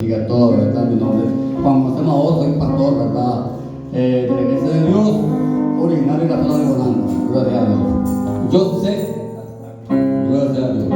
Bendiga todo, ¿verdad? Mi nombre es Juan José Maoz, soy pastor, ¿verdad? De la Iglesia de Dios, originario de la zona de Bonanza. Gracias a Dios. Yo sé, gracias a Dios.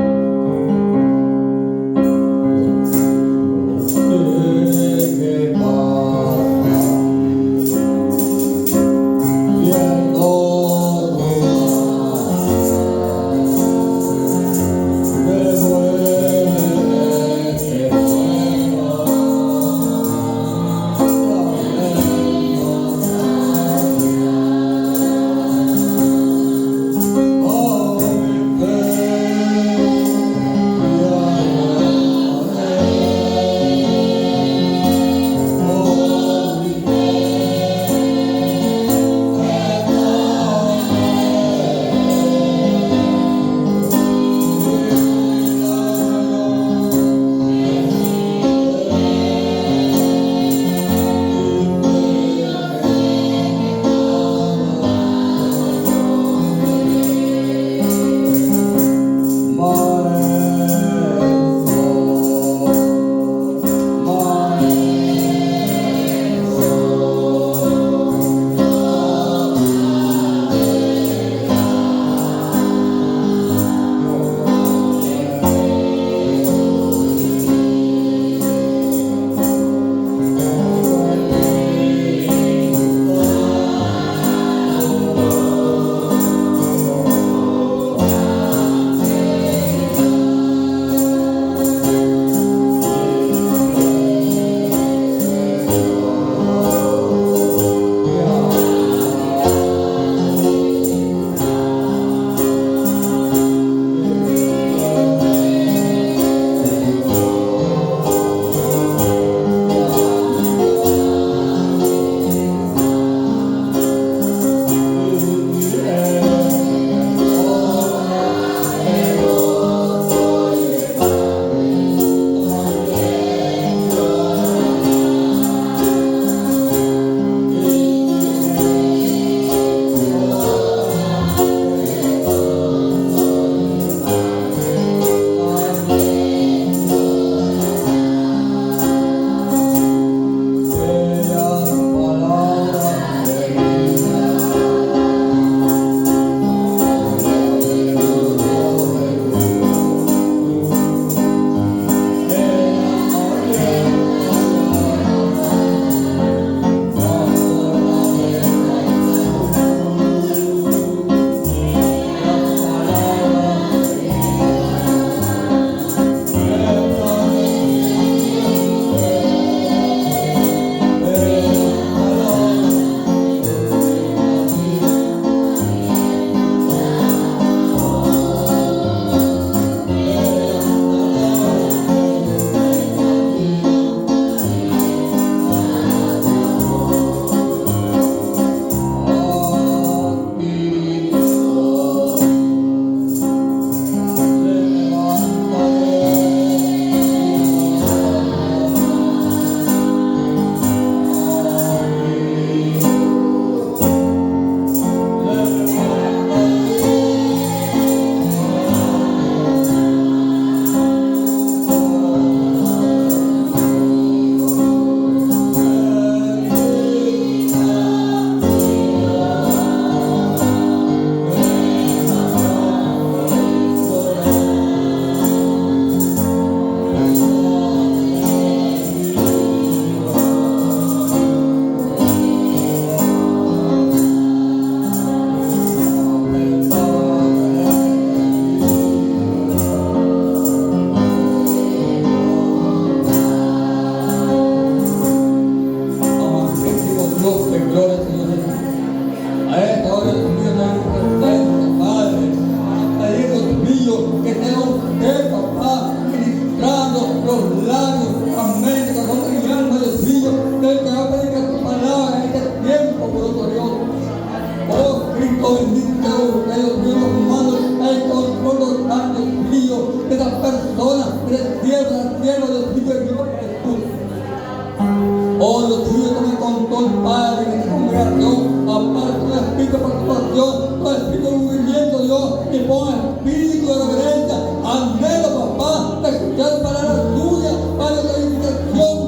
Oh, los tuyos tomen control, Padre, en esta congregación, aparte del espíritu de participación, del espíritu de movimiento, Dios, que ponga espíritu de reverencia, anhelo, papá, de escuchar palabras tuyas, para la edificación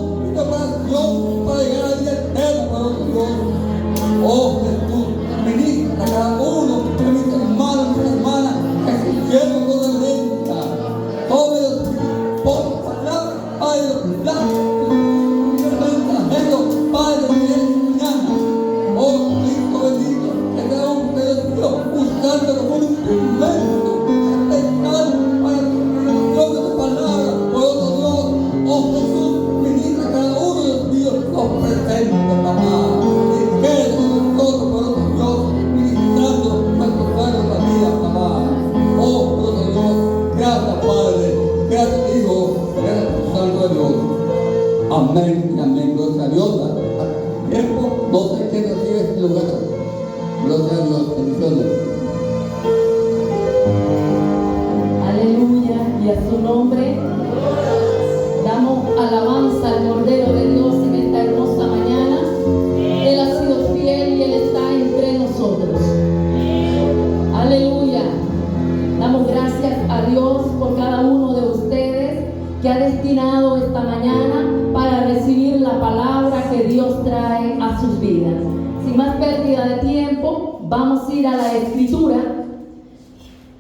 verdad. Mensajero, Padre, mañana. Oh, Cristo bendito, que cada uno de Dios usando como un instrumento especial para la de tu palabra. Por otro Dios, oh Jesús, ministra cada uno de Dios, los presente, papá. Y quede con nosotros, por otro Dios, ministrando nuestro pueblo también, papá. Oh, por otro Dios, gracias, Padre, gracias, Hijo, gracias, Santo de Dios. Amén y amén, gloria a Dios. Tiempo, no sé quién recibe este lugar. Gloria a Dios, bendiciones. Aleluya, y a su nombre damos alabanza al Cordero de Dios en esta hermosa mañana. Él ha sido fiel y Él está entre nosotros. Aleluya. Damos gracias a Dios por cada uno de ustedes que ha destinado esta mañana para recibir la palabra que Dios trae a sus vidas. Sin más pérdida de tiempo, vamos a ir a la Escritura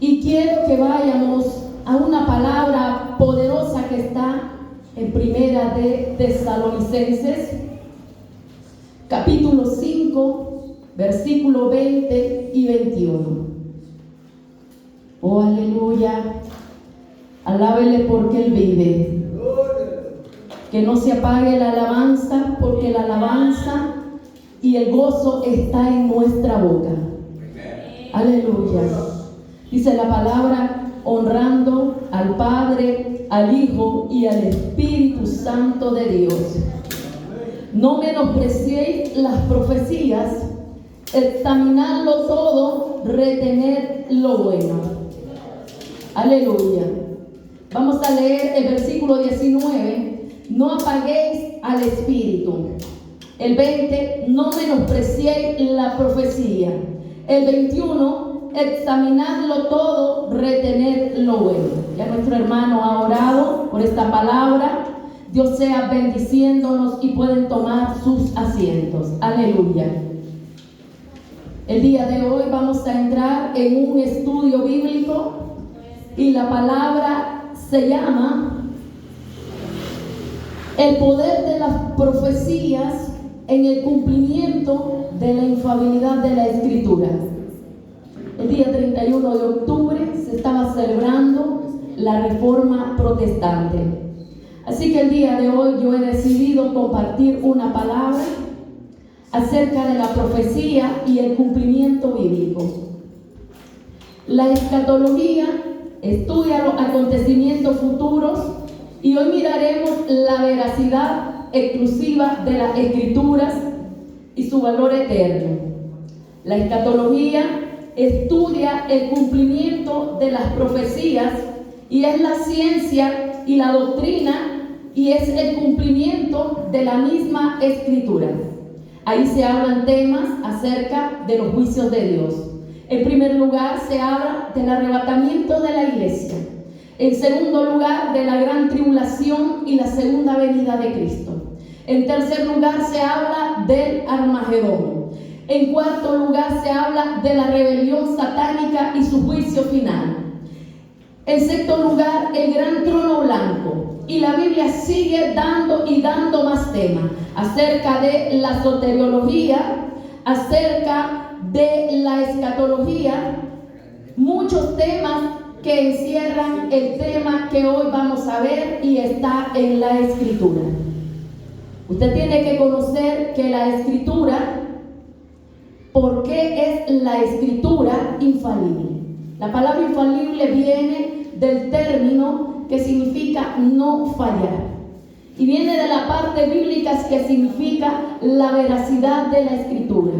y quiero que vayamos a una palabra poderosa que está en Primera de Tesalonicenses, capítulo 5, versículo 20 y 21. Oh, aleluya. Alábele porque Él vive. Que no se apague la alabanza, porque la alabanza y el gozo está en nuestra boca. Aleluya. Dice la palabra, honrando al Padre, al Hijo y al Espíritu Santo de Dios. No menospreciéis las profecías, examinadlo todo, retened lo bueno. Aleluya. Vamos a leer el versículo 19. No apaguéis al Espíritu. El 20, no menospreciéis la profecía. El 21, examinadlo todo, retened lo bueno. Ya nuestro hermano ha orado por esta palabra. Dios sea bendiciéndonos y pueden tomar sus asientos. Aleluya. El día de hoy vamos a entrar en un estudio bíblico y la palabra se llama el poder de las profecías en el cumplimiento de la infalibilidad de la Escritura. El día 31 de octubre se estaba celebrando la Reforma Protestante. Así que el día de hoy yo he decidido compartir una palabra acerca de la profecía y el cumplimiento bíblico. La escatología estudia los acontecimientos futuros y hoy miraremos la veracidad exclusiva de las Escrituras y su valor eterno. La escatología estudia el cumplimiento de las profecías y es la ciencia y la doctrina y es el cumplimiento de la misma Escritura. Ahí se hablan temas acerca de los juicios de Dios. En primer lugar, se habla del arrebatamiento de la iglesia. En segundo lugar, de la gran tribulación y la segunda venida de Cristo. En tercer lugar, se habla del Armagedón. En cuarto lugar, se habla de la rebelión satánica y su juicio final. En sexto lugar, el gran trono blanco. Y la Biblia sigue dando y dando más temas acerca de la soteriología, acerca de la escatología, muchos temas que encierran el tema que hoy vamos a ver y está en la Escritura. Usted tiene que conocer que la Escritura, ¿por qué es la Escritura infalible? La palabra infalible viene del término que significa no fallar. Y viene de la parte bíblica que significa la veracidad de la Escritura.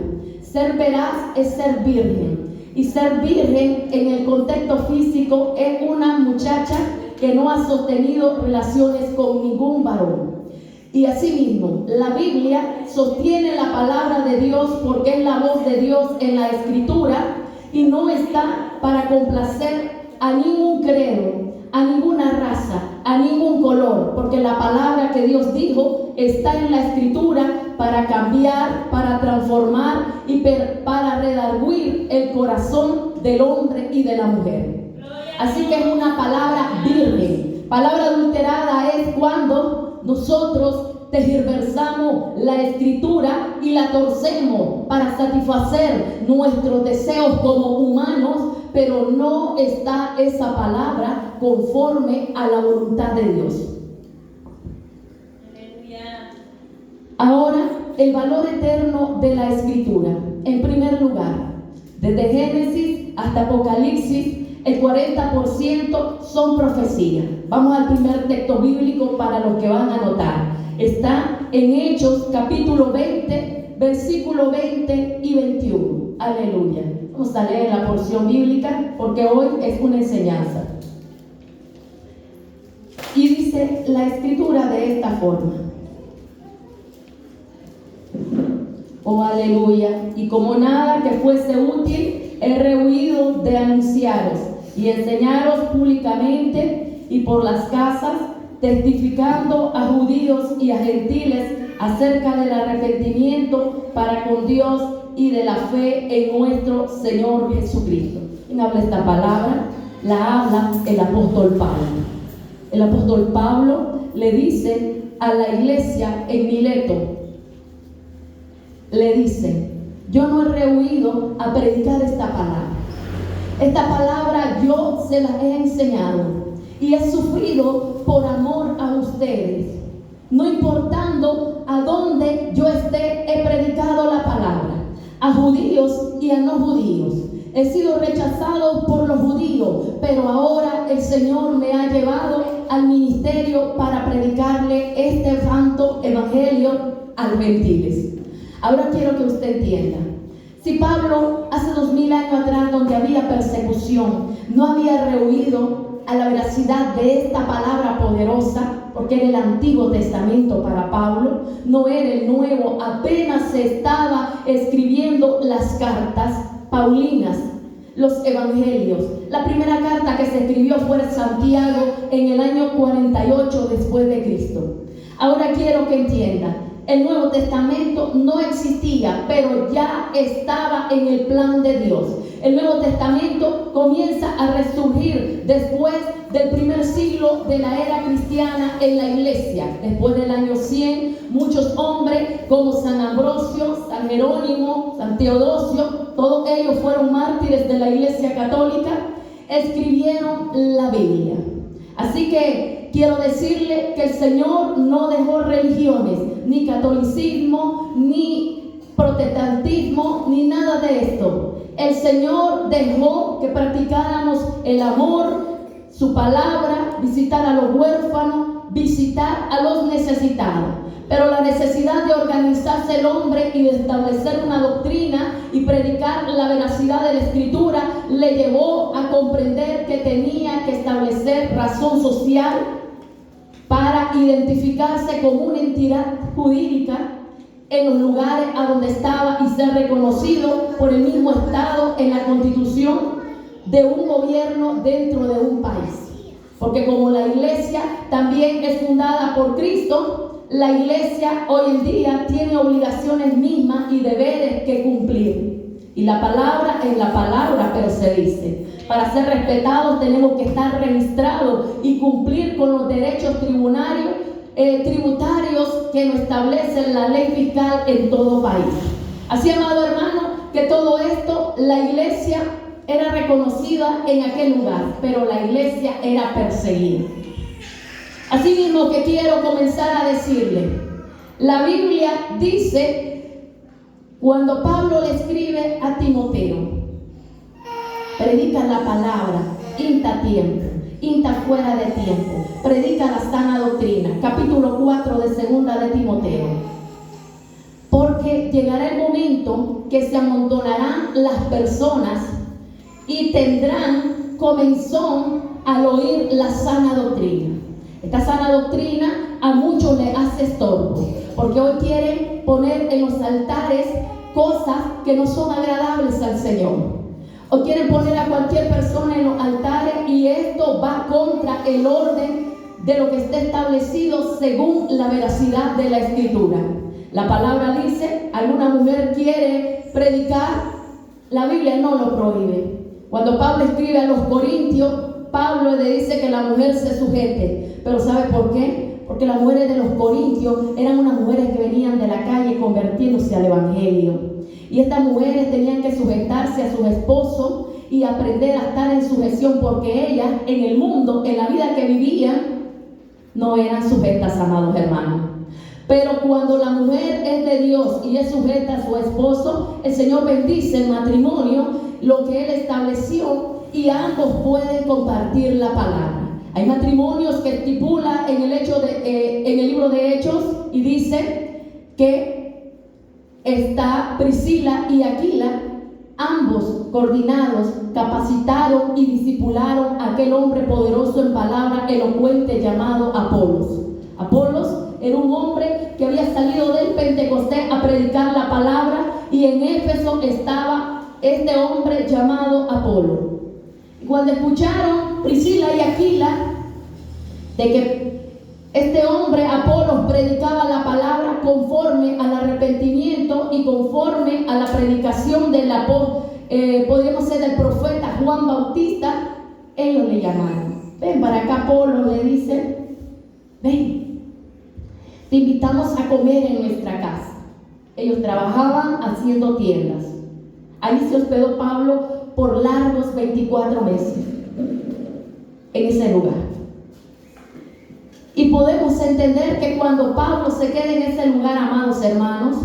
Ser veraz es ser virgen. Y ser virgen en el contexto físico es una muchacha que no ha sostenido relaciones con ningún varón. Y asimismo, la Biblia sostiene la palabra de Dios porque es la voz de Dios en la Escritura y no está para complacer a ningún credo, a ninguna raza, a ningún color, porque la palabra que Dios dijo está en la Escritura para cambiar, para transformar y para redarguir el corazón del hombre y de la mujer. Así que es una palabra virgen. Palabra adulterada es cuando nosotros tergiversamos la escritura y la torcemos para satisfacer nuestros deseos como humanos, pero no está esa palabra conforme a la voluntad de Dios. Ahora, el valor eterno de la escritura. En primer lugar, desde Génesis hasta Apocalipsis, el 40% son profecías. Vamos al primer texto bíblico para los que van a anotar. Está en Hechos capítulo 20, versículo 20 y 21. Aleluya. Vamos a leer la porción bíblica porque hoy es una enseñanza. Y dice la escritura de esta forma. Oh, aleluya. Y como nada que fuese útil, he rehuido de anunciaros y enseñaros públicamente y por las casas, testificando a judíos y a gentiles acerca del arrepentimiento para con Dios y de la fe en nuestro Señor Jesucristo. ¿Quién habla esta palabra? La habla el apóstol Pablo. El apóstol Pablo le dice a la iglesia en Mileto, le dice: yo no he rehuido a predicar esta palabra. Esta palabra yo se la he enseñado y he sufrido por amor a ustedes. No importando a dónde yo esté, he predicado la palabra, a judíos y a no judíos. He sido rechazado por los judíos, pero ahora el Señor me ha llevado al ministerio para predicarle este santo evangelio a los gentiles. Ahora quiero que usted entienda. Si Pablo hace 2000 años atrás, donde había persecución, no había rehuido a la veracidad de esta palabra poderosa, porque era el Antiguo Testamento para Pablo, no era el Nuevo, apenas se estaba escribiendo las cartas paulinas, los evangelios. La primera carta que se escribió fue en Santiago en el año 48 después de Cristo. Ahora quiero que entiendan. El Nuevo Testamento no existía, pero ya estaba en el plan de Dios. El Nuevo Testamento comienza a resurgir después del primer siglo de la era cristiana en la iglesia. Después del año 100, muchos hombres como San Ambrosio, San Jerónimo, San Teodosio, todos ellos fueron mártires de la iglesia católica, escribieron la Biblia. Así que quiero decirle que el Señor no dejó religiones, ni catolicismo, ni protestantismo, ni nada de esto. El Señor dejó que practicáramos el amor, su palabra, visitar a los huérfanos, visitar a los necesitados. Pero la necesidad de organizarse el hombre y de establecer una doctrina y predicar la veracidad de la Escritura le llevó a comprender que tenía que establecer razón social para identificarse como una entidad jurídica en los lugares a donde estaba y ser reconocido por el mismo Estado en la constitución de un gobierno dentro de un país. Porque como la iglesia también es fundada por Cristo, la iglesia hoy en día tiene obligaciones mismas y deberes que cumplir. Y la palabra es la palabra, pero se dice. Para ser respetados tenemos que estar registrados y cumplir con los derechos tributarios que nos establece la ley fiscal en todo país. Así, amado hermano, que todo esto, la iglesia era reconocida en aquel lugar, pero la iglesia era perseguida. Así mismo que quiero comenzar a decirle, la Biblia dice, cuando Pablo le escribe a Timoteo, predica la palabra, inta tiempo, inta fuera de tiempo, predica la sana doctrina, capítulo 4 de segunda de Timoteo. Porque llegará el momento que se amontonarán las personas y tendrán comezón al oír la sana doctrina. Esta sana doctrina a muchos le hace estorbo, porque hoy quieren poner en los altares cosas que no son agradables al Señor. O quieren poner a cualquier persona en los altares y esto va contra el orden de lo que está establecido según la veracidad de la Escritura. La palabra dice, alguna mujer quiere predicar, la Biblia no lo prohíbe. Cuando Pablo escribe a los Corintios, Pablo le dice que la mujer se sujete. Pero ¿sabe por qué? Porque las mujeres de los corintios eran unas mujeres que venían de la calle convirtiéndose al evangelio. Y estas mujeres tenían que sujetarse a sus esposos y aprender a estar en sujeción, porque ellas en el mundo, en la vida que vivían, no eran sujetas, amados hermanos. Pero cuando la mujer es de Dios y es sujeta a su esposo, el Señor bendice el matrimonio, lo que Él estableció, y ambos pueden compartir la palabra. Hay matrimonios que estipula en el libro de Hechos, y dice que está Priscila y Aquila, ambos coordinados, capacitaron y discipularon a aquel hombre poderoso en palabra, elocuente, llamado Apolos. Apolos era un hombre que había salido del Pentecostés a predicar la palabra, y en Éfeso estaba este hombre llamado Apolo. Y cuando escucharon Priscila y Aquila de que este hombre Apolo predicaba la palabra conforme al arrepentimiento y conforme a la predicación del podríamos ser del profeta Juan Bautista, ellos le llamaron. Ven para acá, Apolo, le dice, ven, te invitamos a comer en nuestra casa. Ellos trabajaban haciendo tiendas. Ahí se hospedó Pablo por largos 24 meses en ese lugar. Y podemos entender que cuando Pablo se queda en ese lugar, amados hermanos,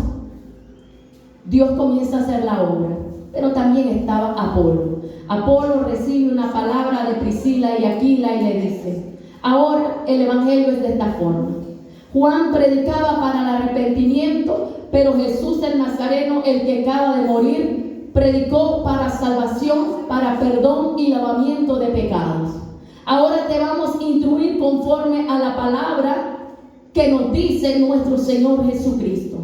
Dios comienza a hacer la obra. Pero también estaba Apolo. Apolo recibe una palabra de Priscila y Aquila y le dice, ahora el evangelio es de esta forma. Juan predicaba para el arrepentimiento, pero Jesús el Nazareno, el que acaba de morir, predicó para salvación, para perdón y lavamiento de pecados. Ahora te vamos a instruir conforme a la palabra que nos dice nuestro Señor Jesucristo,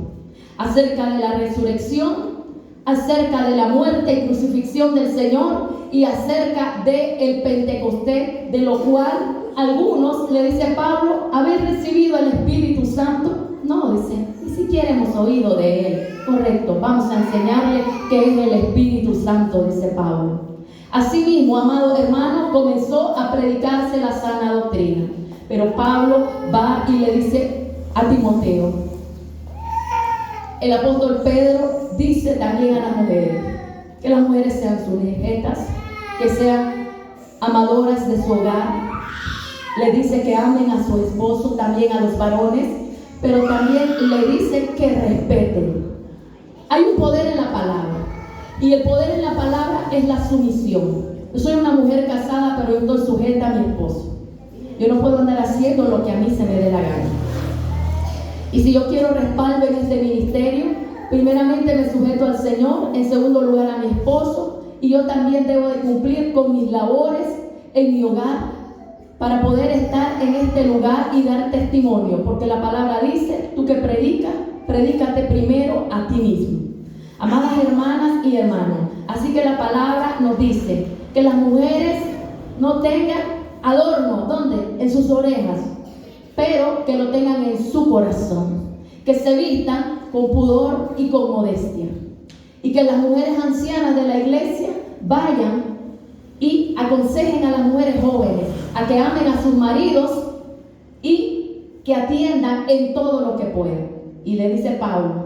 acerca de la resurrección, acerca de la muerte y crucifixión del Señor, y acerca del Pentecostés, de lo cual algunos, le dice Pablo, ¿habéis recibido el Espíritu Santo? No, dice, ni siquiera hemos oído de Él. Correcto, vamos a enseñarle qué es el Espíritu Santo, dice Pablo. Asimismo, amado hermano, comenzó a predicarse la sana doctrina. Pero Pablo va y le dice a Timoteo, el apóstol Pedro dice también a las mujeres, que las mujeres sean sujetas, que sean amadoras de su hogar. Le dice que amen a su esposo, también a los varones, pero también le dice que respeten. Hay un poder en la palabra, y el poder en la palabra es la sumisión. Yo soy una mujer casada, pero yo estoy sujeta a mi esposo. Yo no puedo andar haciendo lo que a mí se me dé la gana. Y si yo quiero respaldo en este ministerio, primeramente me sujeto al Señor, en segundo lugar a mi esposo, y yo también debo de cumplir con mis labores en mi hogar para poder estar en este lugar y dar testimonio, porque la palabra dice, tú que predicas, predícate primero a ti mismo. Amadas hermanas y hermanos, así que la palabra nos dice que las mujeres no tengan adorno, ¿dónde? En sus orejas, pero que lo tengan en su corazón, que se vistan con pudor y con modestia, y que las mujeres ancianas de la iglesia vayan y aconsejen a las mujeres jóvenes a que amen a sus maridos y que atiendan en todo lo que puedan. Y le dice Pablo,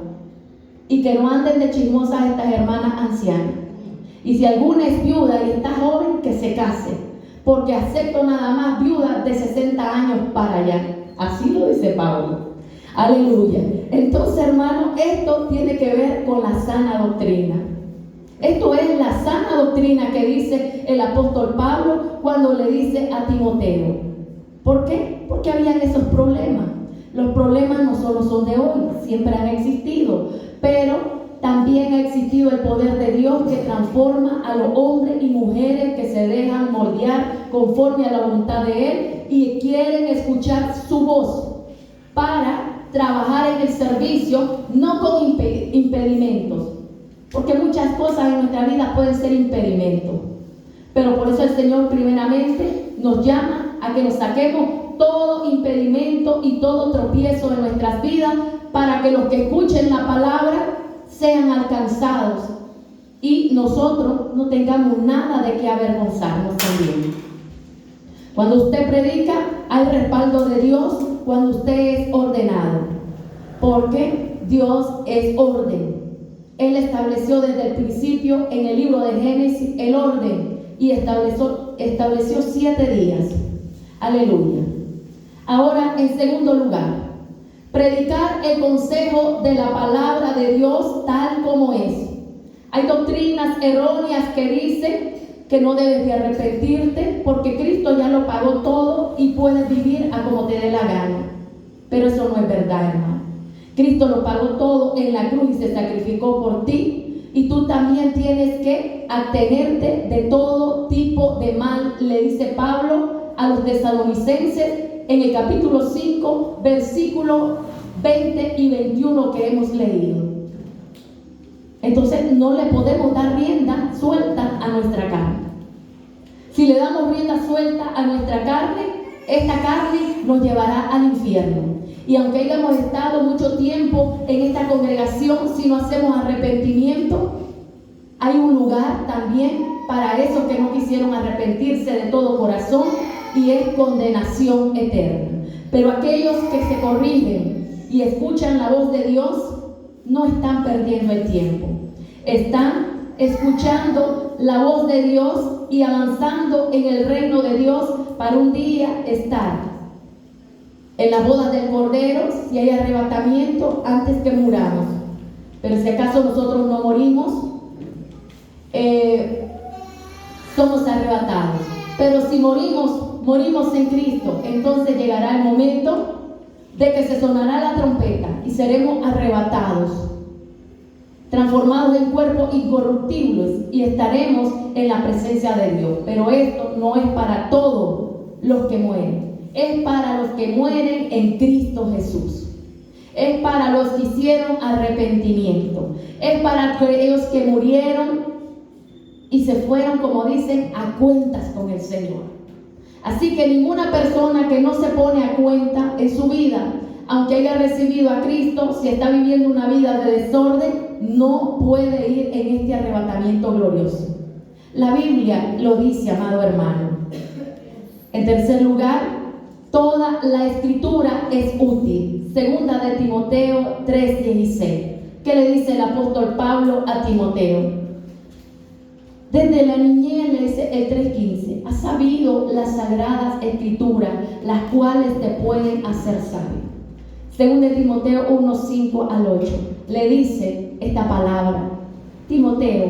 y que no anden de chismosas estas hermanas ancianas. Y si alguna es viuda y está joven, que se case, porque acepto nada más viudas de 60 años para allá. Así lo dice Pablo. Aleluya. Entonces, hermano, esto tiene que ver con la sana doctrina. Esto es la sana doctrina que dice el apóstol Pablo cuando le dice a Timoteo. ¿Por qué? Porque habían esos problemas. Los problemas no solo son de hoy, siempre han existido, pero también ha existido el poder de Dios que transforma a los hombres y mujeres que se dejan moldear conforme a la voluntad de Él y quieren escuchar su voz para trabajar en el servicio, no con impedimentos, porque muchas cosas en nuestra vida pueden ser impedimentos, pero por eso el Señor primeramente nos llama a que nos saquemos todo impedimento y todo tropiezo de nuestras vidas para que los que escuchen la palabra sean alcanzados y nosotros no tengamos nada de qué avergonzarnos también. Cuando usted predica, hay respaldo de Dios. cuando usted es ordenado, porque Dios es orden. Él estableció desde el principio en el libro de Génesis el orden y estableció 7 días. Aleluya. Ahora, en segundo lugar, predicar el consejo de la palabra de Dios tal como es. Hay doctrinas erróneas que dicen que no debes de arrepentirte porque Cristo ya lo pagó todo y puedes vivir a como te dé la gana. Pero eso no es verdad, hermano. Cristo lo pagó todo en la cruz y se sacrificó por ti, y tú también tienes que abstenerte de todo tipo de mal, le dice Pablo a los tesalonicenses en el capítulo 5, versículos 20 y 21 que hemos leído. Entonces no le podemos dar rienda suelta a nuestra carne. Si le damos rienda suelta a nuestra carne, esta carne nos llevará al infierno. Y aunque hayamos estado mucho tiempo en esta congregación, si no hacemos arrepentimiento, hay un lugar también para esos que no quisieron arrepentirse de todo corazón, y es condenación eterna. Pero aquellos que se corrigen y escuchan la voz de Dios no están perdiendo el tiempo. Están escuchando la voz de Dios y avanzando en el reino de Dios para un día estar en las bodas del Cordero, si hay arrebatamiento, antes que muramos. Pero si acaso nosotros no morimos, somos arrebatados. Pero si morimos en Cristo, entonces llegará el momento de que se sonará la trompeta y seremos arrebatados, transformados en cuerpos incorruptibles, y estaremos en la presencia de Dios. Pero esto no es para todos los que mueren. Es para los que mueren en Cristo Jesús. Es para los que hicieron arrepentimiento. Es para aquellos que murieron y se fueron, como dicen, a cuentas con el Señor. Así que ninguna persona que no se pone a cuenta en su vida, aunque haya recibido a Cristo, si está viviendo una vida de desorden, no puede ir en este arrebatamiento glorioso. La Biblia lo dice, amado hermano. En tercer lugar, toda la escritura es útil. Segunda de Timoteo 3:16. ¿Qué le dice el apóstol Pablo a Timoteo? Desde la niñez, le dice el 3:15, has sabido las sagradas escrituras, las cuales te pueden hacer sabio. Según de Timoteo 1:5 al 8, le dice esta palabra: Timoteo,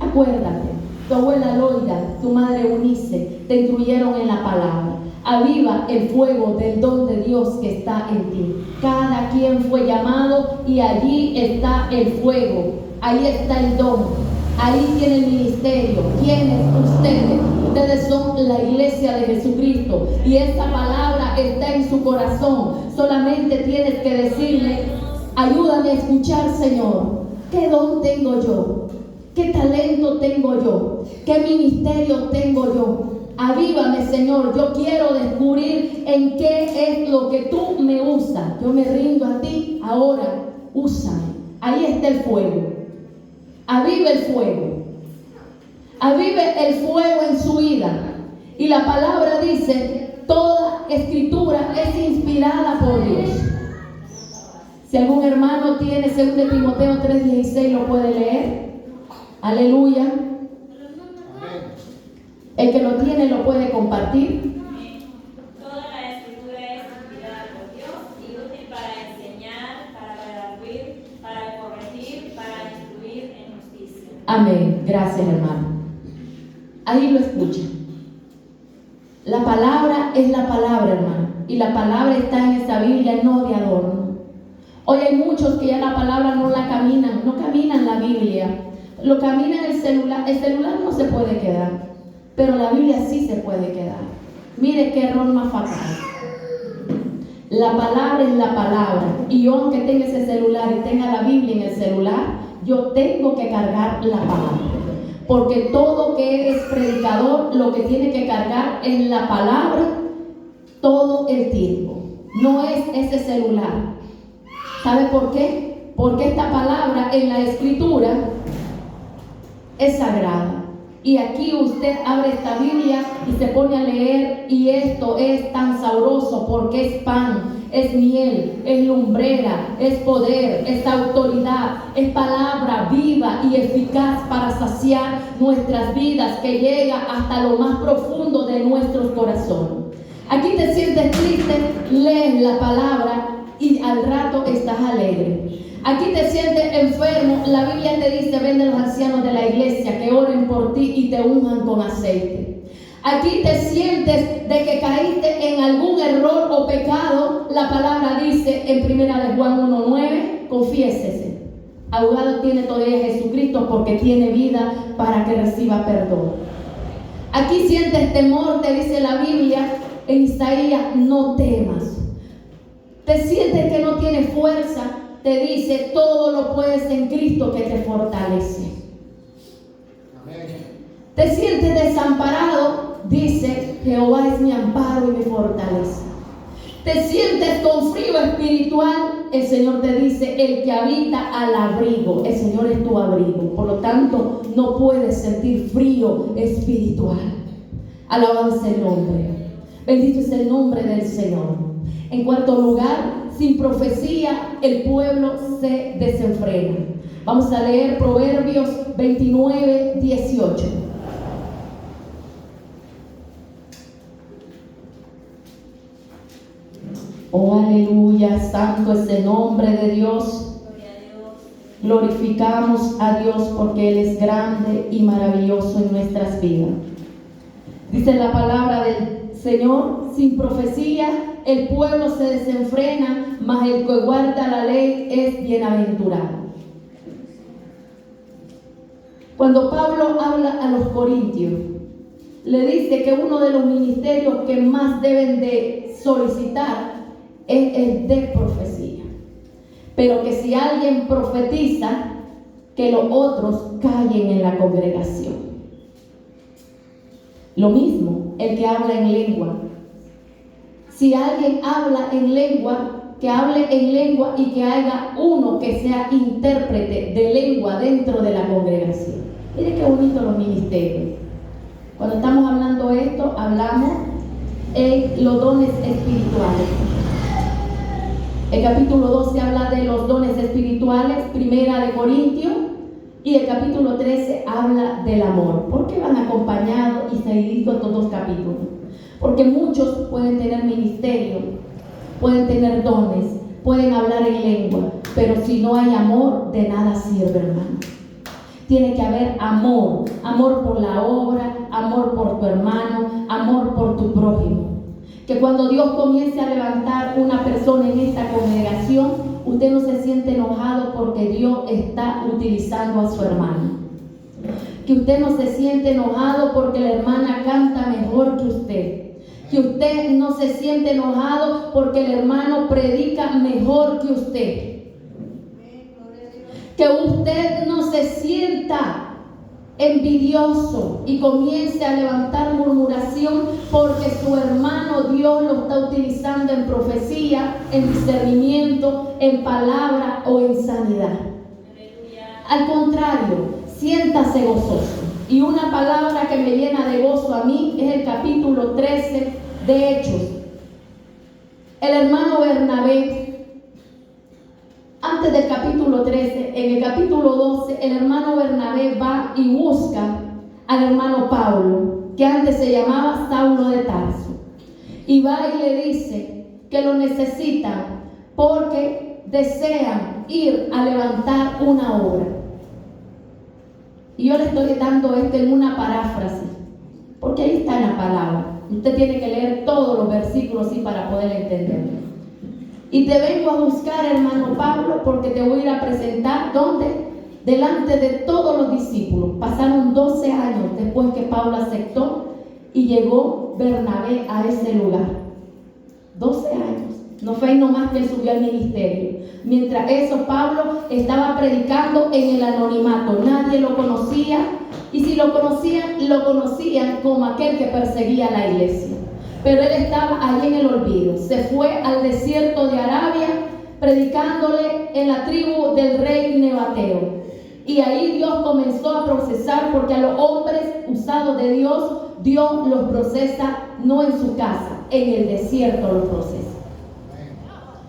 acuérdate, tu abuela Loida, tu madre Eunice, te instruyeron en la palabra. Aviva el fuego del don de Dios que está en ti. Cada quien fue llamado y allí está el fuego, ahí está el don. Ahí tiene el ministerio. ¿Quiénes? Ustedes. Ustedes son la iglesia de Jesucristo. Y esta palabra está en su corazón. Solamente tienes que decirle: ayúdame a escuchar, Señor. ¿Qué don tengo yo? ¿Qué talento tengo yo? ¿Qué ministerio tengo yo? Avívame, Señor. Yo quiero descubrir en qué es lo que tú me usas. Yo me rindo a ti. Ahora, úsame. Ahí está el fuego. Avive el fuego. Avive el fuego en su vida. Y la palabra dice: toda escritura es inspirada por Dios. Si algún hermano tiene 2 Timoteo 3:16, lo puede leer. Aleluya. El que lo tiene lo puede compartir. Toda la escritura es inspirada por Dios y útil para enseñar, para redarguir, para corregir, para instruir en justicia. Amén. Gracias, hermano. Ahí lo escucha. La palabra es la palabra, hermano. Y la palabra está en esa Biblia, no de adorno. Hoy hay muchos que ya la palabra no la caminan, no caminan la Biblia. Lo caminan el celular. El celular no se puede quedar, pero la Biblia sí se puede quedar. Mire qué error más fatal. La palabra es la palabra. Y yo, aunque tenga ese celular y tenga la Biblia en el celular, yo tengo que cargar la palabra. Porque todo que es predicador lo que tiene que cargar es la palabra todo el tiempo. No es ese celular. ¿Sabe por qué? Porque esta palabra en la escritura es sagrada. Y aquí usted abre esta Biblia y se pone a leer, y esto es tan sabroso porque es pan, es miel, es lumbrera, es poder, es autoridad, es palabra viva y eficaz para saciar nuestras vidas, que llega hasta lo más profundo de nuestros corazones. Aquí te sientes triste, lees la palabra y al rato estás alegre. Aquí te sientes enfermo, la Biblia te dice: ven de los ancianos de la iglesia que oren por ti y te unjan con aceite. Aquí te sientes de que caíste en algún error o pecado, la palabra dice en 1 Juan 1:9, confiésese. Abogado tiene todavía Jesucristo porque tiene vida para que reciba perdón. Aquí sientes temor, te dice la Biblia en Isaías: no temas. Te sientes que no tienes fuerza, te dice: todo lo puedes en Cristo que te fortalece. Amén. Te sientes desamparado, dice: Jehová es mi amparo y mi fortaleza. Te sientes con frío espiritual, el Señor te dice: el que habita al abrigo, el Señor es tu abrigo. Por lo tanto, no puedes sentir frío espiritual. Alabado es el nombre. Bendito es el nombre del Señor. En cuarto lugar, sin profecía el pueblo se desenfrena. Vamos a leer Proverbios 29:18. Oh, aleluya, santo es el nombre de Dios. Glorificamos a Dios porque Él es grande y maravilloso en nuestras vidas. Dice la palabra del Señor: sin profecía el pueblo se desenfrena, mas el que guarda la ley es bienaventurado. Cuando Pablo habla a los corintios, le dice que uno de los ministerios que más deben de solicitar es el de profecía, pero que si alguien profetiza, que los otros callen en la congregación. Lo mismo el que habla en lengua. Si alguien habla en lengua, que hable en lengua y que haya uno que sea intérprete de lengua dentro de la congregación. Mire qué bonito los ministerios. Cuando estamos hablando de esto, hablamos en los dones espirituales. El capítulo 12 habla de los dones espirituales, 1 Corintios, y el capítulo 13 habla del amor. ¿Por qué van acompañados y seguiditos estos dos capítulos? Porque muchos pueden tener ministerio, pueden tener dones, pueden hablar en lengua, pero si no hay amor, de nada sirve, hermano. Tiene que haber amor, amor por la obra, amor por tu hermano, amor por tu prójimo. Que cuando Dios comience a levantar una persona en esta congregación, usted no se siente enojado porque Dios está utilizando a su hermano. Que usted no se siente enojado porque la hermana canta mejor que usted. Que usted no se siente enojado porque el hermano predica mejor que usted. Que usted no se sienta envidioso y comience a levantar murmuración porque su hermano Dios lo está utilizando en profecía, en discernimiento, en palabra o en sanidad. Al contrario, siéntase gozoso. Y una palabra que me llena de gozo a mí es el capítulo 13 de Hechos. El hermano Bernabé, antes del capítulo 13, en el capítulo 12, el hermano Bernabé va y busca al hermano Pablo, que antes se llamaba Saulo de Tarso, y va y le dice que lo necesitan porque desean ir a levantar una obra. Y yo le estoy dando esto en una paráfrasis, porque ahí está en la palabra. Usted tiene que leer todos los versículos así para poder entenderlo. Y te vengo a buscar, hermano Pablo, porque te voy a ir a presentar, ¿dónde? Delante de todos los discípulos. Pasaron 12 años después que Pablo aceptó y llegó Bernabé a ese lugar. 12 años. No fue ahí nomás que él subió al ministerio. Mientras eso, Pablo estaba predicando en el anonimato. Nadie lo conocía. Y si lo conocían como aquel que perseguía a la iglesia. Pero él estaba allí en el olvido. Se fue al desierto de Arabia, predicándole en la tribu del rey Nebateo. Y ahí Dios comenzó a procesar, porque a los hombres usados de Dios, Dios los procesa no en su casa, en el desierto los procesa.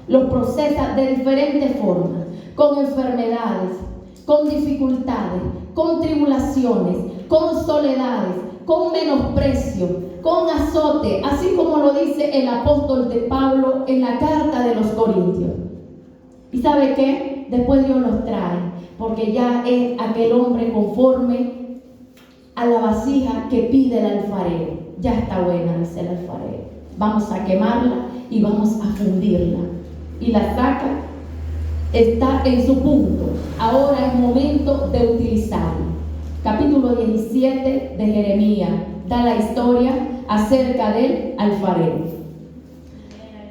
Los procesa de diferentes formas, con enfermedades, con dificultades, con tribulaciones, con soledades, con menosprecio, con azote, así como lo dice el apóstol de Pablo en la carta de los Corintios. ¿Y sabe qué? Después Dios los trae, porque ya es aquel hombre conforme a la vasija que pide el alfarero. Ya está buena, dice el alfarero. Vamos a quemarla y vamos a fundirla. Y la saca, está en su punto. Ahora es momento de utilizarla. Capítulo 17 de Jeremías da la historia acerca del alfarero.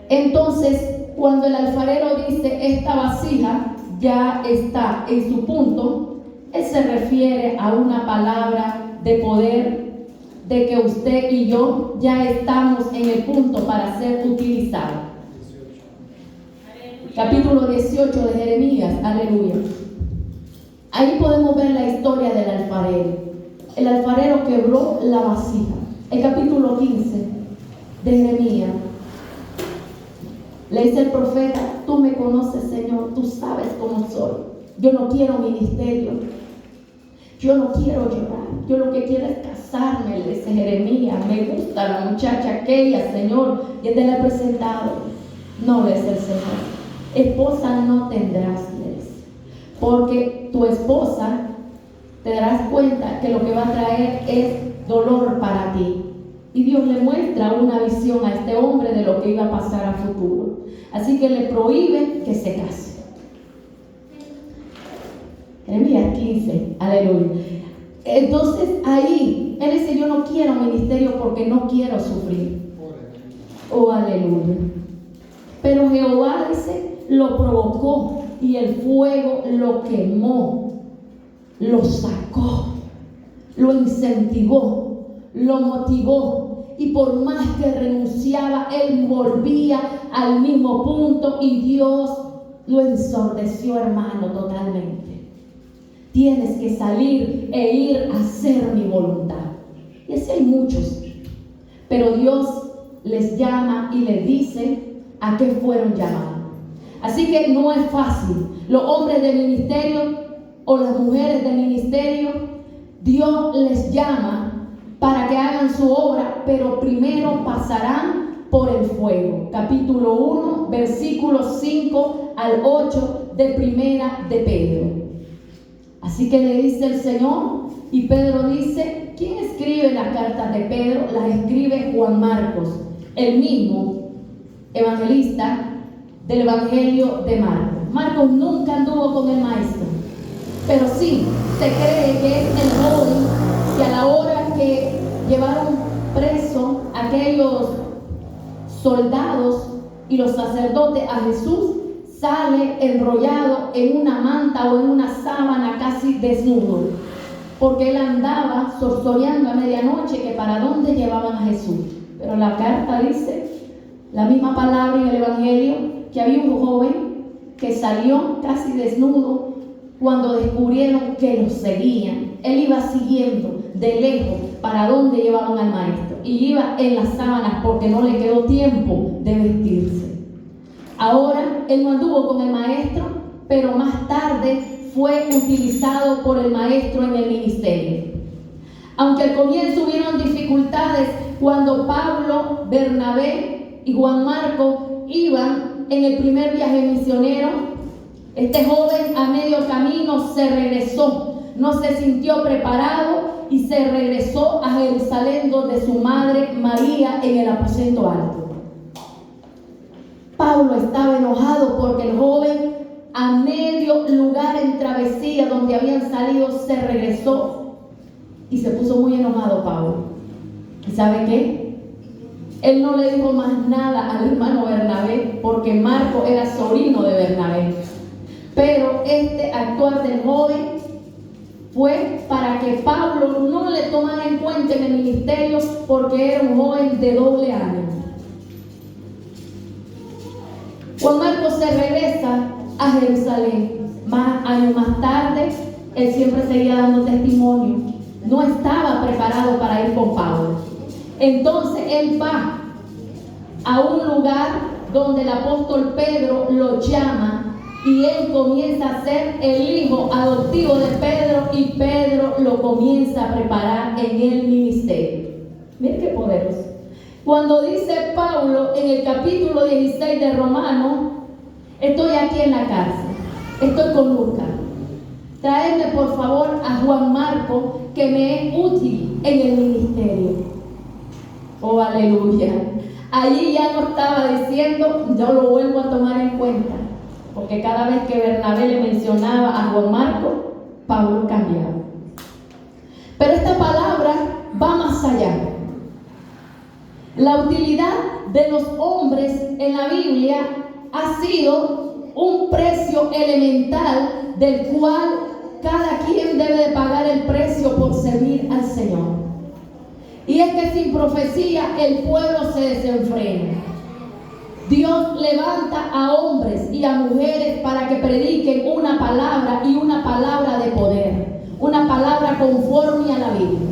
Entonces, cuando el alfarero dice esta vasija ya está en su punto, él se refiere a una palabra de poder, de que usted y yo ya estamos en el punto para ser utilizados. Capítulo 18 de Jeremías, aleluya. Ahí podemos ver la historia del alfarero. El alfarero quebró la vasija. El capítulo 15 de Jeremías. Le dice el profeta: tú me conoces, Señor, tú sabes cómo soy. Yo no quiero ministerio. Yo no quiero llorar. Yo lo que quiero es casarme, le dice Jeremías. Me gusta la muchacha aquella, Señor. Y él te la he presentado. No, le dice el Señor. Esposa no tendrás, le dice. Porque tu esposa, te darás cuenta que lo que va a traer es dolor para ti. Y Dios le muestra una visión a este hombre de lo que iba a pasar a futuro. Así que le prohíbe que se case. Jeremías 15, aleluya. Entonces ahí, él dice: yo no quiero ministerio porque no quiero sufrir. Oh, aleluya. Pero Jehová, dice, lo provocó y el fuego lo quemó, lo sacó, lo incentivó, lo motivó, y por más que renunciaba, él volvía al mismo punto y Dios lo ensordeció, hermano, totalmente. Tienes que salir e ir a hacer mi voluntad. Y así hay muchos, pero Dios les llama y les dice a qué fueron llamados. Así que no es fácil. Los hombres de ministerio o las mujeres de ministerio, Dios les llama para que hagan su obra, pero primero pasarán por el fuego. Capítulo 1, versículos 5 al 8 de Primera de Pedro. Así que le dice el Señor, y Pedro dice: ¿quién escribe las cartas de Pedro? Las escribe Juan Marcos, el mismo evangelista del Evangelio de Marcos. Marcos nunca anduvo con el maestro, pero sí se cree que es el joven que a la hora que llevaron preso aquellos soldados y los sacerdotes a Jesús, sale enrollado en una manta o en una sábana, casi desnudo, porque él andaba sorsoreando a medianoche que para dónde llevaban a Jesús. Pero la carta dice, la misma palabra en el Evangelio, que había un joven que salió casi desnudo cuando descubrieron que lo seguían. Él iba siguiendo de lejos para dónde llevaban al maestro, y iba en las sábanas porque no le quedó tiempo de vestirse. Ahora él no anduvo con el maestro, pero más tarde fue utilizado por el maestro en el ministerio. Aunque al comienzo hubieron dificultades cuando Pablo, Bernabé y Juan Marcos iban en el primer viaje misionero, este joven a medio camino se regresó, no se sintió preparado y se regresó a Jerusalén, donde su madre María, en el aposento alto. Pablo estaba enojado porque el joven, a medio lugar en travesía donde habían salido, se regresó y se puso muy enojado Pablo. ¿Y sabe qué? Él no le dijo más nada al hermano Bernabé, porque Marco era sobrino de Bernabé. Pero este actuar del joven fue para que Pablo no le tomara en cuenta en el ministerio, porque era un joven de doble ánimo. Juan Marcos se regresa a Jerusalén. Años más tarde, Él siempre seguía dando testimonio. No estaba preparado para ir con Pablo. Entonces él va a un lugar donde el apóstol Pedro lo llama y él comienza a ser el hijo adoptivo de Pedro y Pedro lo comienza a preparar en el ministerio. Miren qué poderoso. Cuando dice Pablo en el capítulo 16 de Romanos, estoy aquí en la cárcel, estoy con Lucas. Traedme por favor a Juan Marco, que me es útil en el ministerio. Oh, aleluya. Allí ya no estaba diciendo, yo lo vuelvo a tomar en cuenta, porque cada vez que Bernabé le mencionaba a Juan Marco, Pablo cambiaba. Pero esta palabra va más allá. La utilidad de los hombres en la Biblia ha sido un precio elemental del cual cada quien debe de pagar el precio por servir al Señor. Y es que sin profecía el pueblo se desenfrena. Dios levanta a hombres y a mujeres para que prediquen una palabra y una palabra de poder, una palabra conforme a la Biblia.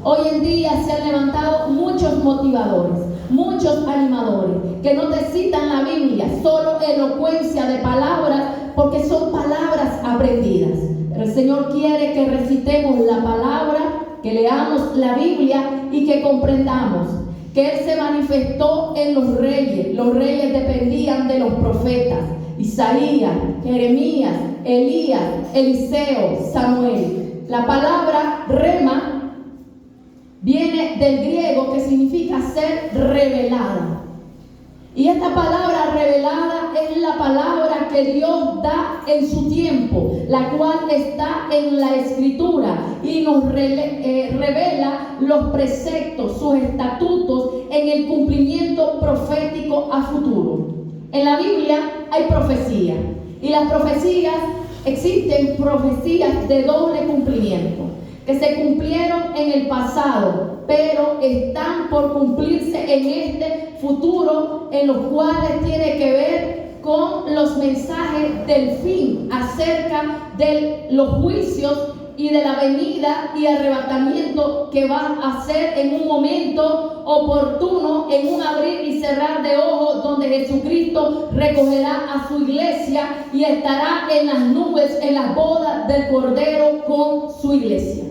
Hoy en día se han levantado muchos motivadores, muchos animadores que no te citan la Biblia, solo elocuencia de palabras, porque son palabras aprendidas. Pero el Señor quiere que recitemos la palabra, que leamos la Biblia y que comprendamos que Él se manifestó en los reyes. Los reyes dependían de los profetas: Isaías, Jeremías, Elías, Eliseo, Samuel. La palabra rema viene del griego, que significa ser revelada. Y esta palabra revelada es la palabra que Dios da en su tiempo, la cual está en la Escritura y nos revela los preceptos, sus estatutos en el cumplimiento profético a futuro. En la Biblia hay profecía, y las profecías, existen profecías de doble cumplimiento, que se cumplieron en el pasado, pero están por cumplirse en este futuro, en los cuales tiene que ver con los mensajes del fin acerca de los juicios y de la venida y arrebatamiento que va a ser en un momento oportuno, en un abrir y cerrar de ojos, donde Jesucristo recogerá a su iglesia y estará en las nubes, en las bodas del Cordero con su iglesia.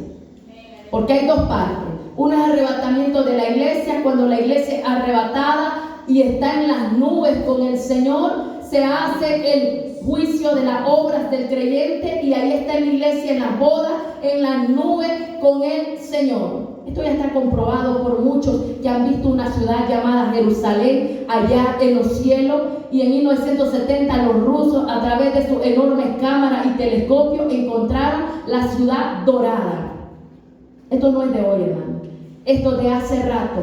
Porque hay dos partes. Uno es arrebatamiento de la iglesia, cuando la iglesia es arrebatada y está en las nubes con el Señor, se hace el juicio de las obras del creyente y ahí está la iglesia en las bodas, en las nubes con el Señor. Esto ya está comprobado por muchos que han visto una ciudad llamada Jerusalén allá en los cielos, y en 1970 los rusos, a través de sus enormes cámaras y telescopios, encontraron la ciudad dorada. Esto no es de hoy, hermano. Esto de hace rato.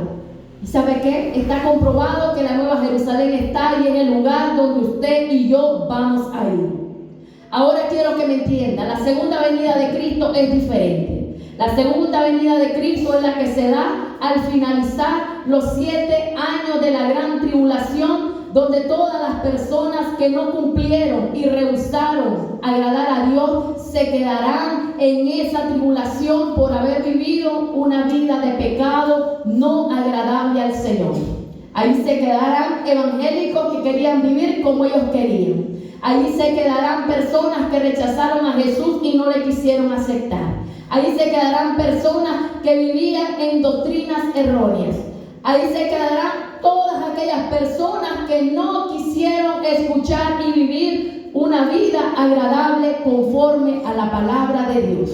¿Y sabe qué? Está comprobado que la Nueva Jerusalén está ahí en el lugar donde usted y yo vamos a ir. Ahora quiero que me entienda. La segunda venida de Cristo es diferente. La segunda venida de Cristo es la que se da al finalizar los 7 años de la gran tribulación, donde todas las personas que no cumplieron y rehusaron agradar a Dios se quedarán en esa tribulación por haber vivido una vida de pecado no agradable al Señor. Ahí se quedarán evangélicos que querían vivir como ellos querían. Ahí se quedarán personas que rechazaron a Jesús y no le quisieron aceptar. Ahí se quedarán personas que vivían en doctrinas erróneas. Ahí se quedarán todas aquellas personas que no quisieron escuchar y vivir una vida agradable conforme a la palabra de Dios.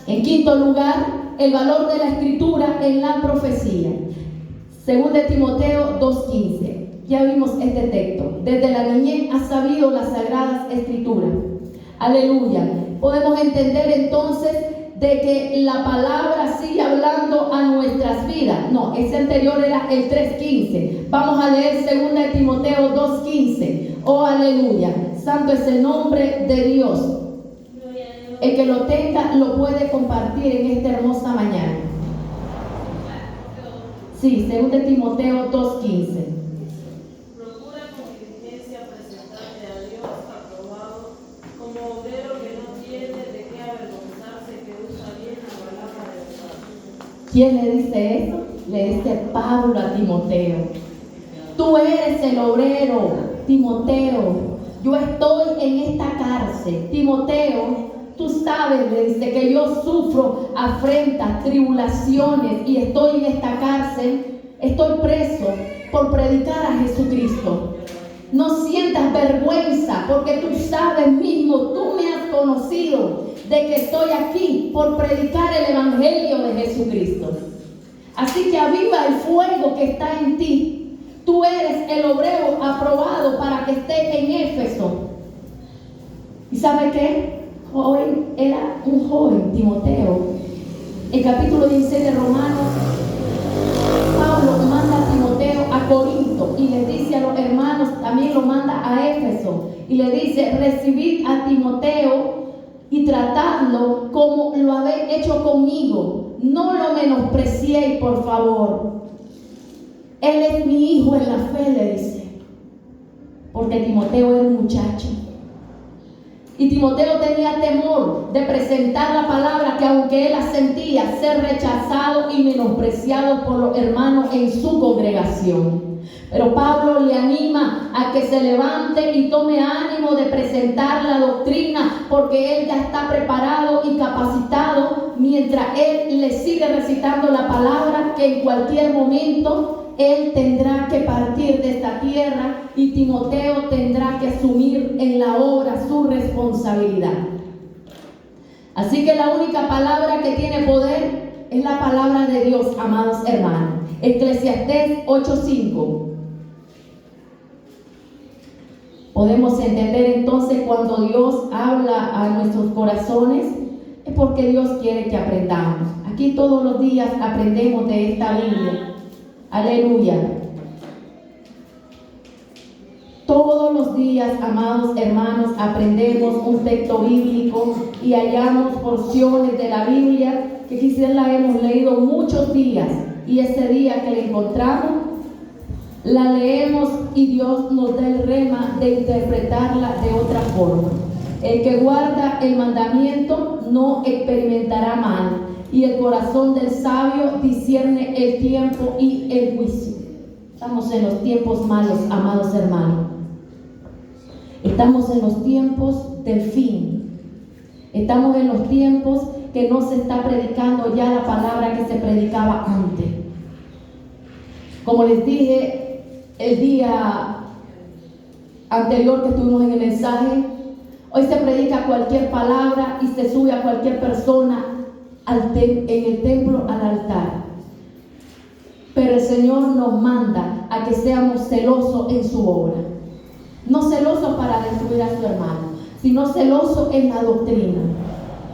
En quinto lugar, el valor de la escritura en la profecía. Según de Timoteo 2:15. Ya vimos este texto. Desde la niñez has sabido las sagradas escrituras. Aleluya. Podemos entender entonces de que la palabra sigue hablando a nuestras vidas. No, ese anterior era el 3:15. Vamos a leer 2 de Timoteo 2:15. Oh, aleluya. Santo es el nombre de Dios. El que lo tenga lo puede compartir en esta hermosa mañana. Sí, 2 de Timoteo 2:15. Procura con diligencia presentarte a Dios aprobado como obrero que no tiene de ¿Quién le dice eso? Le dice Pablo a Timoteo. Tú eres el obrero, Timoteo. Yo estoy en esta cárcel. Timoteo, tú sabes, le dice, que yo sufro afrentas, tribulaciones y estoy en esta cárcel. Estoy preso por predicar a Jesucristo. No sientas vergüenza porque tú sabes mismo, tú me has conocido de que estoy aquí por predicar el evangelio de Jesucristo. Así que aviva el fuego que está en ti. Tú eres el obrero aprobado para que esté en Éfeso. ¿Y sabe qué? Joven, era un joven, Timoteo. El capítulo 16 de Romanos, Pablo manda a Timoteo a Corinto y le dice a los hermanos, también lo manda a Éfeso y le dice: recibid a Timoteo y tratadlo como lo habéis hecho conmigo. No lo menospreciéis, por favor. Él es mi hijo en la fe, le dice. Porque Timoteo era un muchacho. Y Timoteo tenía temor de presentar la palabra, que aunque él la sentía, ser rechazado y menospreciado por los hermanos en su congregación. Pero Pablo le anima a que se levante y tome ánimo de presentar la doctrina, porque él ya está preparado y capacitado mientras él le sigue recitando la palabra, que en cualquier momento él tendrá que partir de esta tierra y Timoteo tendrá que asumir en la obra su responsabilidad. Así que la única palabra que tiene poder es la palabra de Dios, amados hermanos. Eclesiastés 8:5. Podemos entender entonces cuando Dios habla a nuestros corazones, es porque Dios quiere que aprendamos. Aquí todos los días aprendemos de esta Biblia. Aleluya. Todos los días, amados hermanos, aprendemos un texto bíblico y hallamos porciones de la Biblia que quizás la hemos leído muchos días, y ese día que la encontramos, la leemos y Dios nos da el rema de interpretarla de otra forma. El que guarda el mandamiento no experimentará mal, y el corazón del sabio discierne el tiempo y el juicio. Estamos en los tiempos malos, amados hermanos. Estamos en los tiempos del fin. Estamos en los tiempos que no se está predicando ya la palabra que se predicaba antes. Como les dije el día anterior que estuvimos en el mensaje, hoy se predica cualquier palabra y se sube a cualquier persona en el templo al altar. Pero el Señor nos manda a que seamos celosos en su obra. No celosos para destruir a su hermano, sino celosos en la doctrina.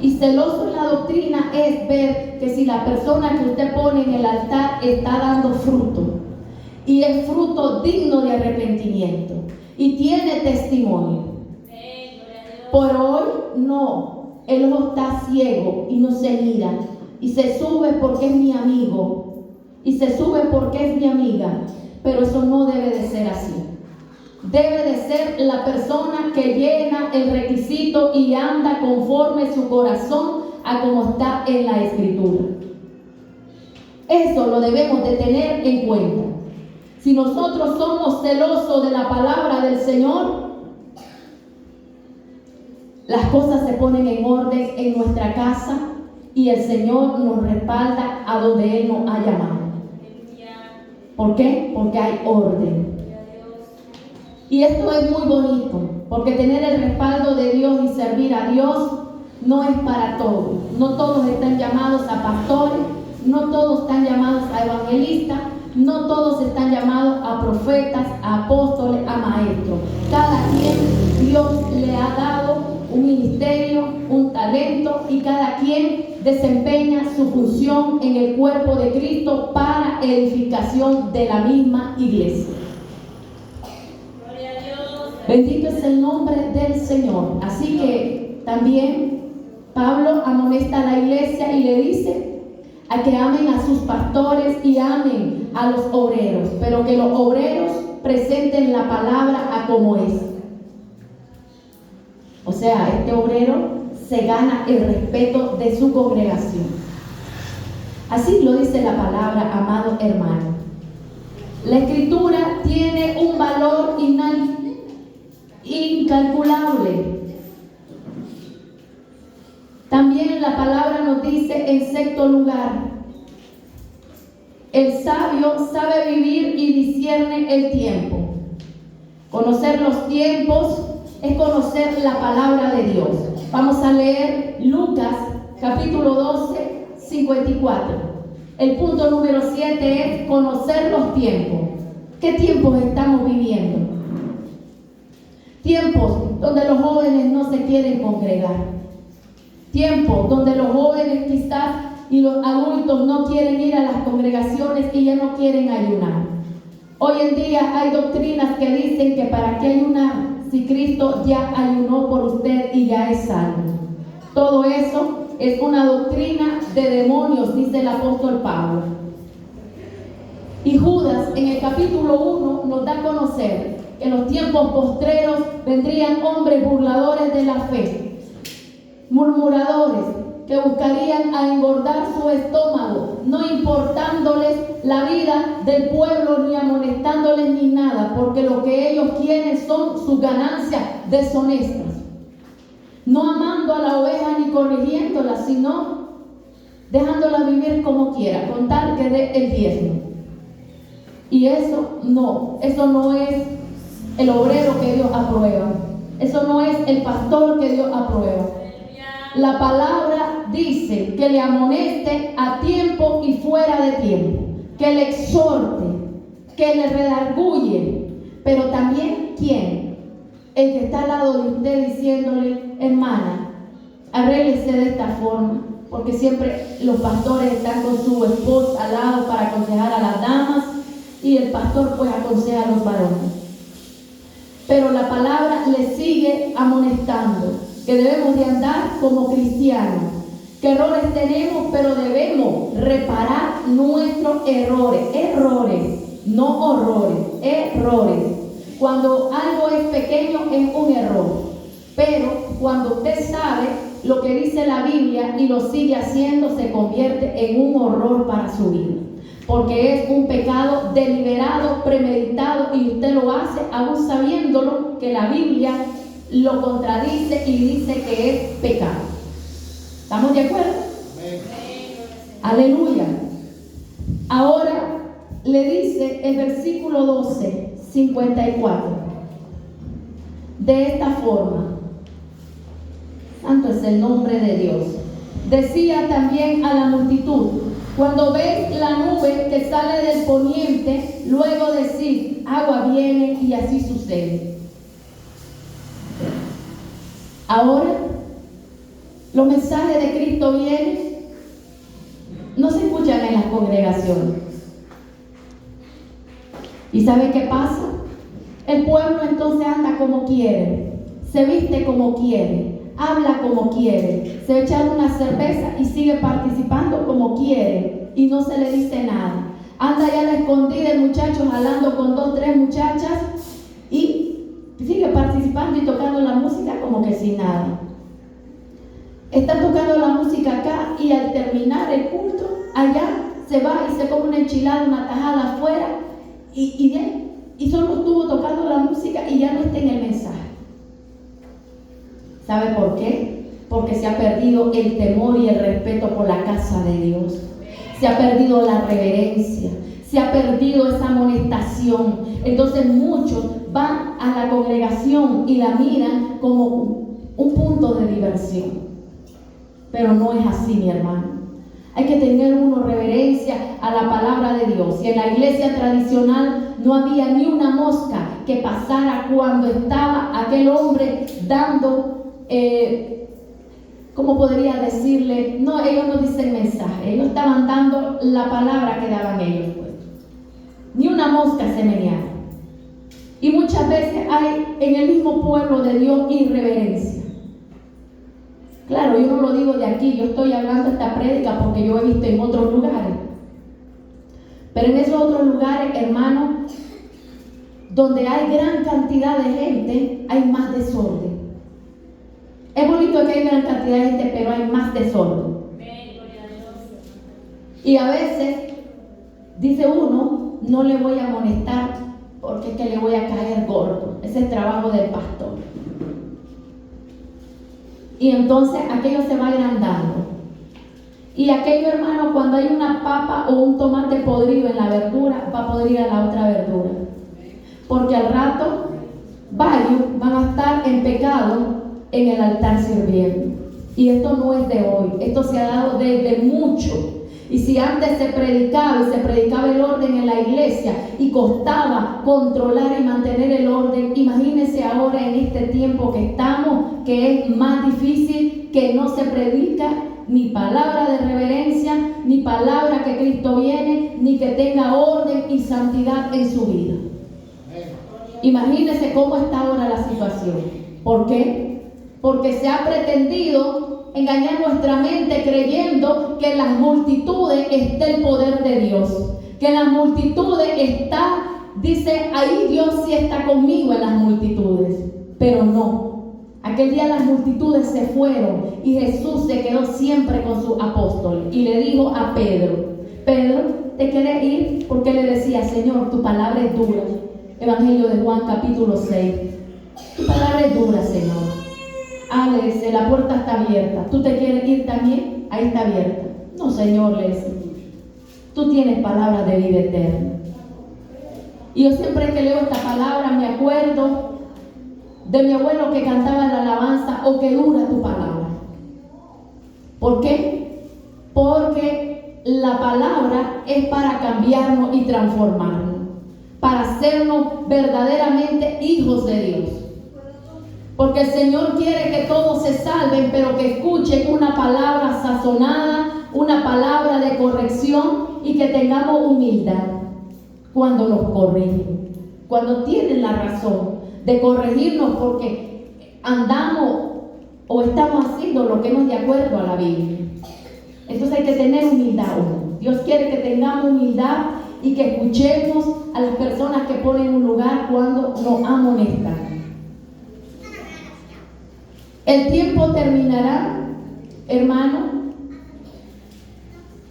Y celoso en la doctrina es ver que si la persona que usted pone en el altar está dando fruto, y es fruto digno de arrepentimiento, y tiene testimonio. Por hoy no. El ojo está ciego y no se mira, y se sube porque es mi amigo, y se sube porque es mi amiga, pero eso no debe de ser así. Debe de ser la persona que llena el requisito y anda conforme su corazón a como está en la Escritura. Eso lo debemos de tener en cuenta. Si nosotros somos celosos de la palabra del Señor, las cosas se ponen en orden en nuestra casa y el Señor nos respalda a donde Él nos ha llamado. ¿Por qué? Porque hay orden. Y esto es muy bonito, porque tener el respaldo de Dios y servir a Dios no es para todos. No todos están llamados a pastores, no todos están llamados a evangelistas, no todos están llamados a profetas, a apóstoles, a maestros. Cada quien Dios le ha dado un ministerio, un talento, y cada quien desempeña su función en el cuerpo de Cristo para edificación de la misma iglesia. Gloria a Dios. Bendito es el nombre del Señor. Así que también Pablo amonesta a la iglesia y le dice a que amen a sus pastores y amen a los obreros, pero que los obreros presenten la palabra a como es. O sea, este obrero se gana el respeto de su congregación. Así lo dice la palabra, amado hermano. La escritura tiene un valor incalculable. También la palabra nos dice en sexto lugar, el sabio sabe vivir y discierne el tiempo. Conocer los tiempos es conocer la palabra de Dios. Vamos a leer Lucas capítulo 12, 54. El punto número 7 es conocer los tiempos. ¿Qué tiempos estamos viviendo? Tiempos donde los jóvenes no se quieren congregar. Tiempos donde los jóvenes quizás y los adultos no quieren ir a las congregaciones y ya no quieren ayunar. Hoy en día hay doctrinas que dicen que para qué ayunar si Cristo ya ayunó por usted y ya es salvo. Todo eso es una doctrina de demonios, dice el apóstol Pablo. Y Judas en el capítulo 1 nos da a conocer que en los tiempos postreros vendrían hombres burladores de la fe, murmuradores, que buscarían a engordar su estómago, no importándoles la vida del pueblo, ni amonestándoles ni nada, porque lo que ellos quieren son sus ganancias deshonestas. No amando a la oveja ni corrigiéndola, sino dejándola vivir como quiera, con tal que dé el diezmo. Y eso no es el obrero que Dios aprueba. Eso no es el pastor que Dios aprueba. La palabra dice que le amoneste a tiempo y fuera de tiempo, que le exhorte, que le redarguye, pero también ¿quién? El que está al lado de usted diciéndole, hermana, arréglese de esta forma, porque siempre los pastores están con su esposa al lado para aconsejar a las damas y el pastor pues aconseja a los varones. Pero la palabra le sigue amonestando que debemos de andar como cristianos, que errores tenemos, pero debemos reparar nuestros errores, no horrores, errores. Cuando algo es pequeño es un error, pero cuando usted sabe lo que dice la Biblia y lo sigue haciendo, se convierte en un horror para su vida, porque es un pecado deliberado, premeditado, y usted lo hace aún sabiéndolo que la Biblia lo contradice y dice que es pecado. ¿Estamos de acuerdo? Amén. Aleluya. Ahora le dice el versículo 12, 54. De esta forma, santo es el nombre de Dios. Decía también a la multitud: cuando veis la nube que sale del poniente, luego decid, agua viene, y así sucede. Ahora, los mensajes de Cristo vienen, no se escuchan en las congregaciones. ¿Y sabe qué pasa? El pueblo entonces anda como quiere, se viste como quiere, habla como quiere, se echa una cerveza y sigue participando como quiere y no se le dice nada. Anda ya a la escondida el muchacho jalando con 2, 3 muchachas y sigue participando y tocando la música como que sin nada. Está tocando la música acá y al terminar el culto, allá se va y se come una enchilada, una tajada afuera y solo estuvo tocando la música y ya no está en el mensaje. ¿Sabe por qué? Porque se ha perdido el temor y el respeto por la casa de Dios. Se ha perdido la reverencia, se ha perdido esa amonestación. Entonces muchos van a la congregación y la miran como un punto de diversión. Pero no es así, mi hermano. Hay que tener uno reverencia a la palabra de Dios. Y en la iglesia tradicional no había ni una mosca que pasara cuando estaba aquel hombre dando, ¿cómo podría decirle? No, ellos no dicen mensaje, ellos estaban dando la palabra que daban ellos, pues. Ni una mosca se meneaba. Y muchas veces hay en el mismo pueblo de Dios irreverencia. Claro, yo no lo digo de aquí, yo estoy hablando esta prédica porque yo he visto en otros lugares. Pero en esos otros lugares, hermanos, donde hay gran cantidad de gente, hay más desorden. Es bonito que hay gran cantidad de gente, pero hay más desorden. Y a veces dice uno, no le voy a amonestar porque es que le voy a caer gordo. Ese es el trabajo del pastor. Y entonces aquello se va agrandando. Y aquello, hermano, cuando hay una papa o un tomate podrido en la verdura, va a podrir a la otra verdura. Porque al rato varios van a estar en pecado en el altar sirviendo. Y esto no es de hoy, esto se ha dado desde mucho. Y si antes se predicaba el orden en la iglesia y costaba controlar y mantener el orden, imagínense ahora en este tiempo que estamos, que es más difícil, que no se predica ni palabra de reverencia, ni palabra que Cristo viene, ni que tenga orden y santidad en su vida. Imagínense cómo está ahora la situación. ¿Por qué? Porque se ha pretendido engañar nuestra mente creyendo que en las multitudes está el poder de Dios, que en las multitudes está, dice, ahí Dios sí está conmigo en las multitudes, pero no. Aquel día las multitudes se fueron y Jesús se quedó siempre con sus apóstoles y le dijo a Pedro, Pedro, ¿te quieres ir? Porque le decía, Señor, tu palabra es dura. Evangelio de Juan capítulo 6, tu palabra es dura, Señor. Ábrese, la puerta está abierta. ¿Tú te quieres ir también? Ahí está abierta. No, Señor, le decía, tú tienes palabras de vida eterna. Y yo siempre que leo esta palabra me acuerdo de mi abuelo que cantaba la alabanza, oh que dura tu palabra. ¿Por qué? Porque la palabra es para cambiarnos y transformarnos, para hacernos verdaderamente hijos de Dios. Porque el Señor quiere que todos se salven, pero que escuchen una palabra sazonada, una palabra de corrección y que tengamos humildad cuando nos corrigen, cuando tienen la razón de corregirnos porque andamos o estamos haciendo lo que no es de acuerdo a la Biblia. Entonces hay que tener humildad. Dios quiere que tengamos humildad y que escuchemos a las personas que ponen un lugar cuando nos amonestan. El tiempo terminará, hermano,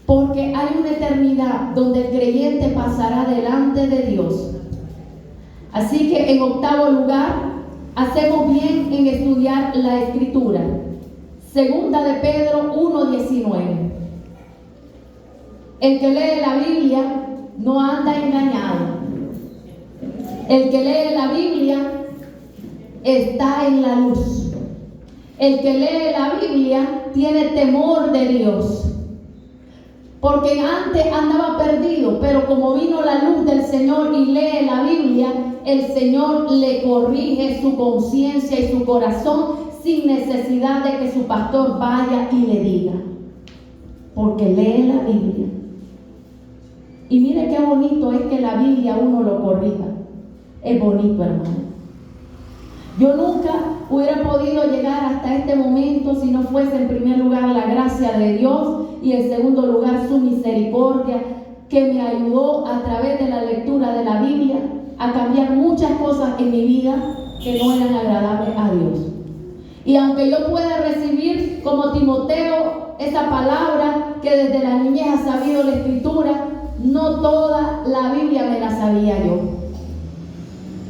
porque hay una eternidad donde el creyente pasará delante de Dios. Así que en octavo lugar, hacemos bien en estudiar la Escritura. Segunda de Pedro 1:19. El que lee la Biblia no anda engañado. El que lee la Biblia está en la luz. El que lee la Biblia tiene temor de Dios. Porque antes andaba perdido, pero como vino la luz del Señor y lee la Biblia, el Señor le corrige su conciencia y su corazón sin necesidad de que su pastor vaya y le diga. Porque lee la Biblia. Y mire qué bonito es que la Biblia uno lo corrija. Es bonito, hermano. Yo nunca hubiera podido llegar hasta este momento si no fuese en primer lugar la gracia de Dios y en segundo lugar su misericordia que me ayudó a través de la lectura de la Biblia a cambiar muchas cosas en mi vida que no eran agradables a Dios. Y aunque yo pueda recibir como Timoteo esa palabra que desde la niñez ha sabido la Escritura, no toda la Biblia me la sabía yo.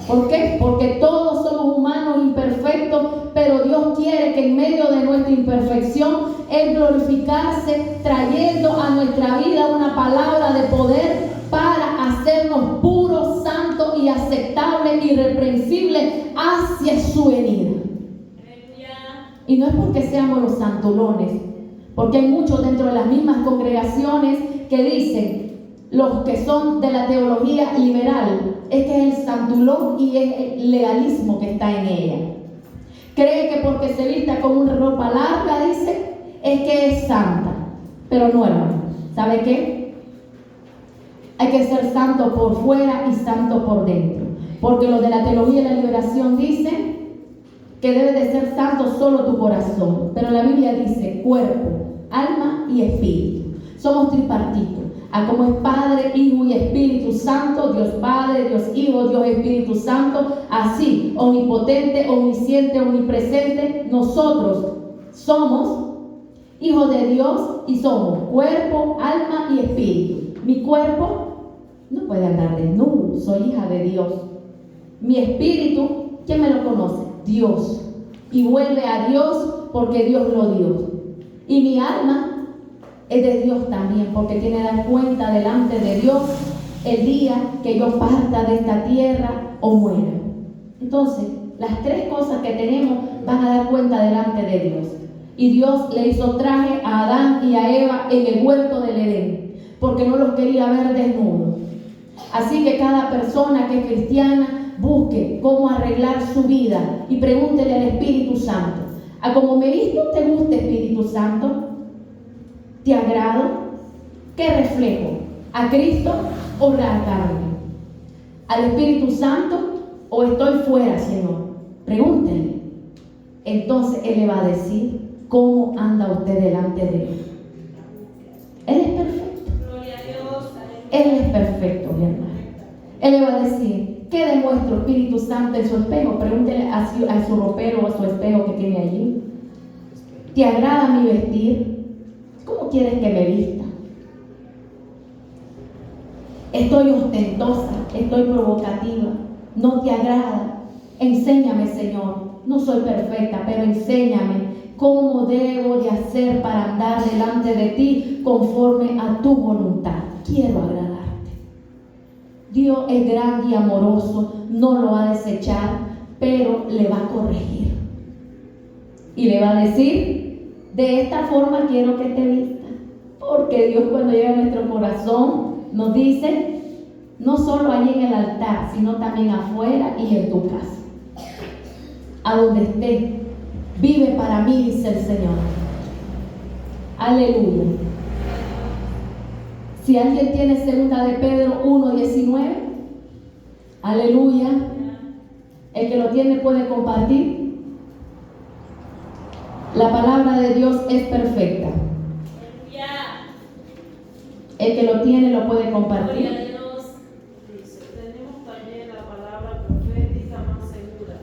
¿Por qué? Porque todos somos humanos imperfectos, pero Dios quiere que en medio de nuestra imperfección Él glorificarse trayendo a nuestra vida una palabra de poder para hacernos puros, santos y aceptables, irreprensibles hacia su venida. Y no es porque seamos los santulones, porque hay muchos dentro de las mismas congregaciones que dicen, los que son de la teología liberal, es que es el santulón y es el legalismo que está en ella. Cree que porque se vista con una ropa larga, dice, es que es santa. Pero no, hermano. ¿Sabe qué? Hay que ser santo por fuera y santo por dentro. Porque los de la teología de la liberación dicen que debe de ser santo solo tu corazón. Pero la Biblia dice cuerpo, alma y espíritu. Somos tripartitos. Como es Padre, Hijo y Espíritu Santo, Dios Padre, Dios Hijo, Dios Espíritu Santo, así, omnipotente, omnisciente, omnipresente, nosotros somos. hijos de Dios y somos cuerpo, alma y espíritu. Mi cuerpo no puede andar desnudo, soy hija de Dios. Mi espíritu, ¿quién me lo conoce? Dios. Y vuelve a Dios porque Dios lo dio. Y mi alma es de Dios también, porque tiene que dar cuenta delante de Dios el día que yo parta de esta tierra o muera. Entonces, las tres cosas que tenemos van a dar cuenta delante de Dios. Y Dios le hizo traje a Adán y a Eva en el huerto del Edén, porque no los quería ver desnudos. Así que cada persona que es cristiana busque cómo arreglar su vida y pregúntele al Espíritu Santo: ¿a como me visto te gusta, Espíritu Santo? ¿Te agrado? ¿Qué reflejo? ¿A Cristo o la carne? ¿Al Espíritu Santo o estoy fuera, Señor? Pregúntenle. Entonces Él le va a decir cómo anda usted delante de Él. Él es perfecto. Gloria a Dios. Él es perfecto, mi hermano. Él le va a decir: ¿qué demuestro, Espíritu Santo, en su espejo? Pregúntele a su ropero o a su espejo que tiene allí. ¿Te agrada mi vestir? ¿Cómo quieres que me vista? Estoy ostentosa, estoy provocativa, no te agrada. Enséñame, Señor. No soy perfecta, pero enséñame cómo debo de hacer para andar delante de ti conforme a tu voluntad. Quiero agradarte. Dios es grande y amoroso, no lo va a desechar, pero le va a corregir. Y le va a decir: de esta forma quiero que te vistas. Porque Dios, cuando llega a nuestro corazón, nos dice: no solo allí en el altar, sino también afuera y en tu casa. A donde estés, vive para mí, dice el Señor. Aleluya. Si alguien tiene 2 de Pedro 1:19, aleluya. El que lo tiene puede compartir. La palabra de Dios es perfecta. Aleluya. El que lo tiene lo puede Gloria compartir. a Dios. Dice: tenemos también la palabra profética más segura,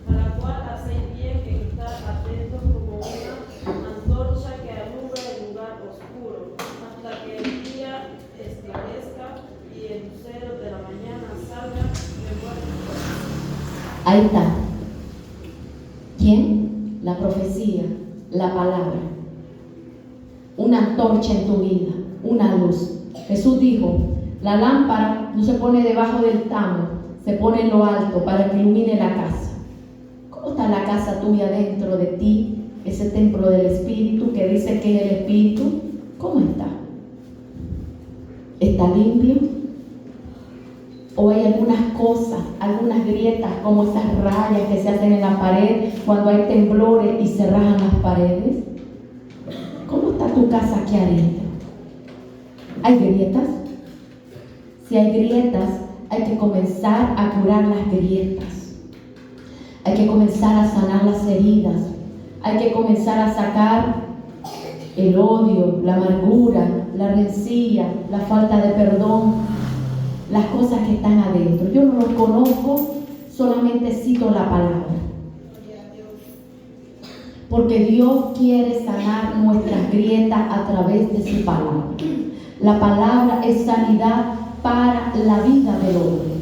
a la cual hacéis bien en estar atentos como una antorcha que alumbra el lugar oscuro, hasta que el día esclarezca y el lucero de la mañana salga de vuelta. Ahí está. ¿Quién? La profecía, la palabra. Una antorcha en tu vida, una luz. Jesús dijo: la lámpara no se pone debajo del tamo, se pone en lo alto para que ilumine la casa. ¿Cómo está la casa tuya dentro de ti? Ese templo del Espíritu que dice que es el Espíritu. ¿Cómo está? ¿Está limpio? ¿O hay algunas cosas, algunas grietas, como esas rayas que se hacen en la pared cuando hay temblores y se rajan las paredes? ¿Cómo está tu casa aquí adentro? ¿Hay grietas? Si hay grietas, hay que comenzar a curar las grietas. Hay que comenzar a sanar las heridas. Hay que comenzar a sacar el odio, la amargura, la rencilla, la falta de perdón, las cosas que están adentro. Yo no los conozco, solamente cito la palabra. Porque Dios quiere sanar nuestras grietas a través de su palabra. La palabra es sanidad para la vida del hombre.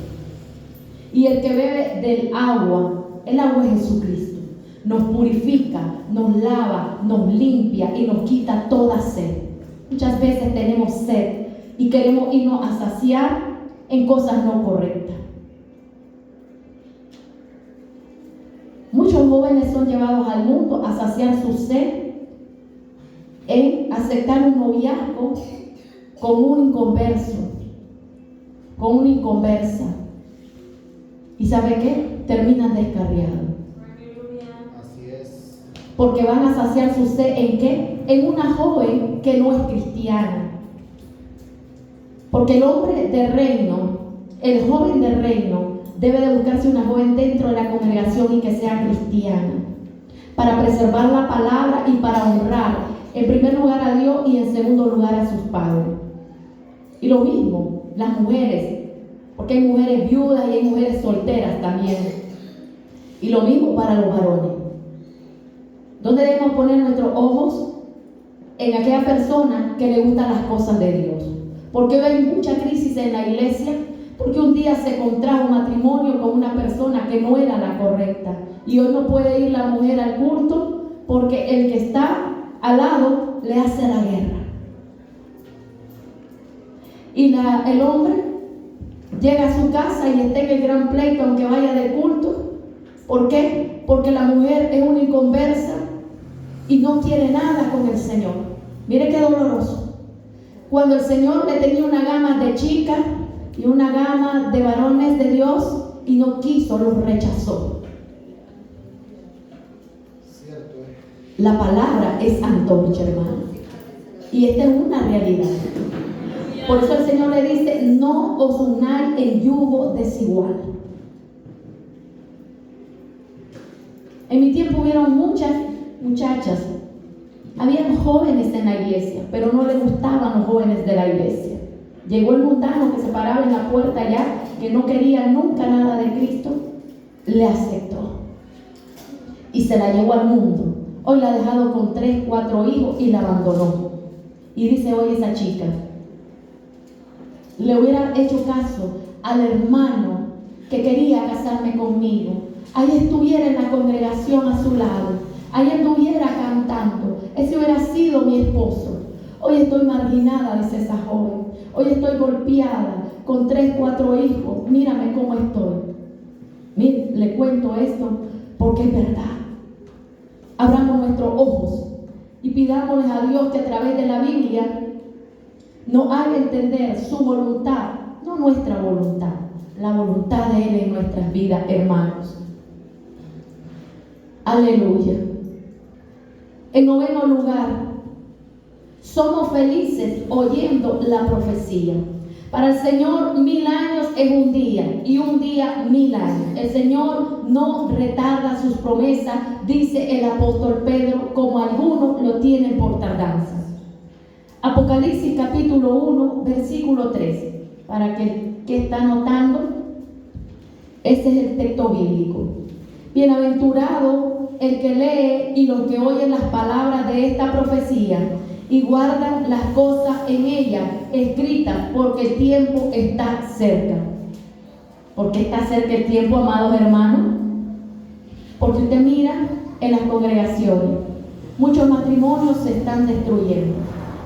Y el que bebe del agua, el agua es Jesucristo, nos purifica, nos lava, nos limpia y nos quita toda sed. Muchas veces tenemos sed y queremos irnos a saciar en cosas no correctas. Muchos jóvenes son llevados al mundo a saciar su sed en aceptar un noviazgo con un inconverso, con una inconversa. ¿Y sabe qué? Terminan descarriados. Así es. Porque van a saciar su sed ¿en qué? En una joven que no es cristiana. Porque el hombre de reino, el joven de reino, debe de buscarse una joven dentro de la congregación y que sea cristiana, para preservar la palabra y para honrar en primer lugar a Dios y en segundo lugar a sus padres. Y lo mismo, las mujeres, porque hay mujeres viudas y hay mujeres solteras también. Y lo mismo para los varones. ¿Dónde debemos poner nuestros ojos? en aquella persona que le gustan las cosas de Dios. Porque hoy hay mucha crisis en la iglesia, porque un día se contrajo matrimonio con una persona que no era la correcta. Y hoy no puede ir la mujer al culto porque el que está al lado le hace la guerra. Y el hombre llega a su casa y está en el gran pleito aunque vaya de culto. ¿Por qué? Porque la mujer es una inconversa y no quiere nada con el Señor. Mire qué doloroso. Cuando el Señor le tenía una gama de chicas y una gama de varones de Dios y no quiso, los rechazó. Cierto es. La palabra es antorcha, hermano. Y esta es una realidad. Por eso el Señor le dice, no os unáis en yugo desigual. En mi tiempo hubieron muchas muchachas. Habían jóvenes en la iglesia, pero no les gustaban los jóvenes de la iglesia. Llegó el mundano que se paraba en la puerta allá, que no quería nunca nada de Cristo, le aceptó. Y se la llevó al mundo. Hoy la ha dejado con 3, 4 hijos y la abandonó. Y dice hoy esa chica, le hubiera hecho caso al hermano que quería casarme conmigo. Ahí estuviera en la congregación a su lado. Ahí estuviera cantando. Ese hubiera sido mi esposo. Hoy estoy marginada, dice esa joven. Hoy estoy golpeada con 3, 4 hijos. Mírame cómo estoy. Mire, le cuento esto porque es verdad. Abramos nuestros ojos y pidámosles a Dios que a través de la Biblia nos haga entender su voluntad, no nuestra voluntad, la voluntad de Él en nuestras vidas, hermanos. Aleluya. En 9º lugar, somos felices oyendo la profecía. Para el Señor 1000 años es un día y un día 1000 años. El Señor no retarda sus promesas, dice el apóstol Pedro, como algunos lo tienen por tardanza. Apocalipsis capítulo 1, versículo 3. Para que está anotando, ese es el texto bíblico. Bienaventurado el que lee y los que oyen las palabras de esta profecía y guardan las cosas en ella escritas, porque el tiempo está cerca. ¿Por qué está cerca el tiempo, amados hermanos? Porque usted mira en las congregaciones, muchos matrimonios se están destruyendo,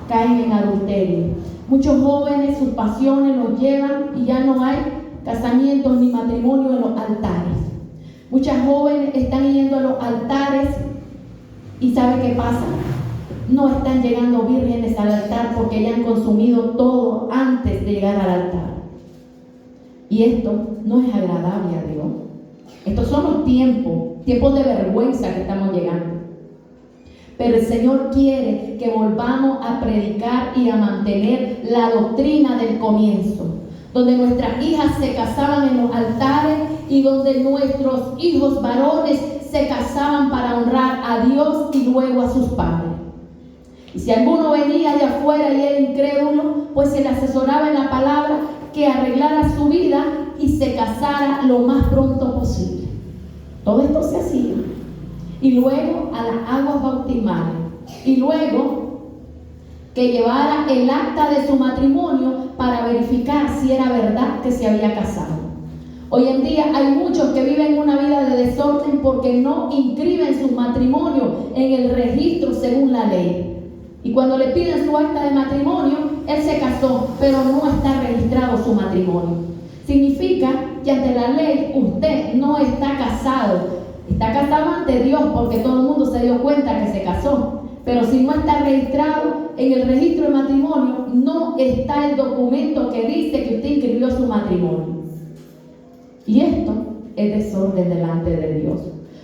caen en adulterio. Muchos jóvenes, sus pasiones los llevan y ya no hay casamientos ni matrimonio en los altares. Muchas jóvenes están yendo a los altares y ¿sabe qué pasa? No están llegando vírgenes al altar porque ya han consumido todo antes de llegar al altar. Y esto no es agradable a Dios. Estos son los tiempos de vergüenza que estamos llegando. Pero el Señor quiere que volvamos a predicar y a mantener la doctrina del comienzo, donde nuestras hijas se casaban en los altares y donde nuestros hijos varones se casaban para honrar a Dios y luego a sus padres. Y si alguno venía de afuera y era incrédulo, pues se le asesoraba en la palabra que arreglara su vida y se casara lo más pronto posible. Todo esto se hacía. Y luego a las aguas bautismales. Y luego que llevara el acta de su matrimonio para verificar si era verdad que se había casado. Hoy en día hay muchos que viven una vida de desorden porque no inscriben su matrimonio en el registro según la ley. Y cuando le piden su acta de matrimonio, él se casó, pero no está registrado su matrimonio. Significa que ante la ley usted no está casado. Está casado ante Dios porque todo el mundo se dio cuenta que se casó. Pero si no está registrado en el registro de matrimonio, no está el documento que dice que usted inscribió su matrimonio. Y esto es desorden delante de Dios.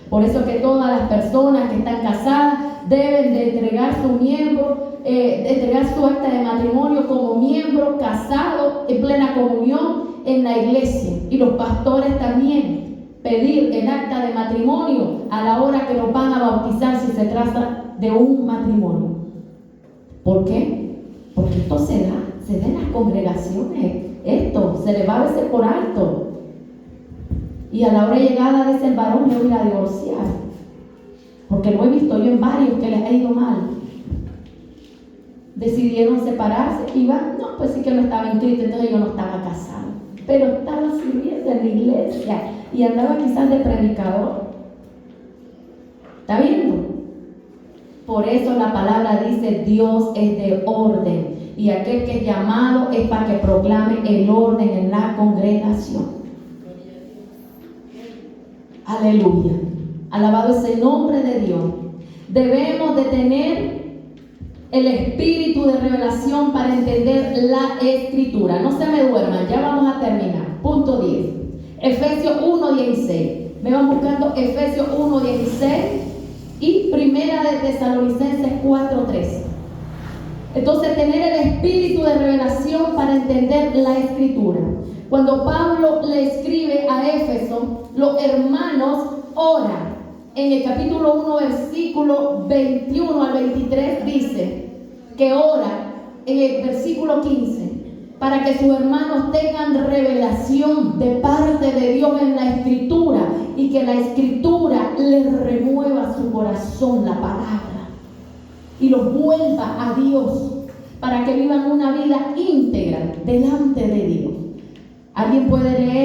Por eso que todas las personas que están casadas deben de entregar su miembro, entregar su acta de matrimonio como miembro casado en plena comunión en la iglesia. Y los pastores también pedir el acta de matrimonio a la hora que los van a bautizar si se trata de un matrimonio. ¿Por qué? Porque esto se da en las congregaciones. Esto se le va a veces por alto. Y a la hora llegada dice el varón, le voy a divorciar. Porque lo he visto yo en varios que les ha ido mal. decidieron separarse. Iván, no, pues sí que no estaba inscrito, entonces yo no estaba casado, pero estaba sirviendo en la iglesia y andaba quizás de predicador. ¿Está viendo? Por eso la palabra dice: Dios es de orden, y aquel que es llamado es para que proclame el orden en la congregación. Aleluya. Alabado es el nombre de Dios. Debemos de tener el espíritu de revelación para entender la escritura. No se me duerman, ya vamos a terminar. Punto 10. Efesios 1:16. Me van buscando Efesios 1:16 y Primera de Tesalonicenses 4:13. Entonces, tener el espíritu de revelación para entender la escritura. Cuando Pablo le escribe a Éfeso, los hermanos oran. En el capítulo 1, versículo 21 al 23 dice que ora en el versículo 15 para que sus hermanos tengan revelación de parte de Dios en la escritura y que la escritura les remueva su corazón, la palabra, y los vuelva a Dios para que vivan una vida íntegra delante de Dios. ¿Alguien puede leer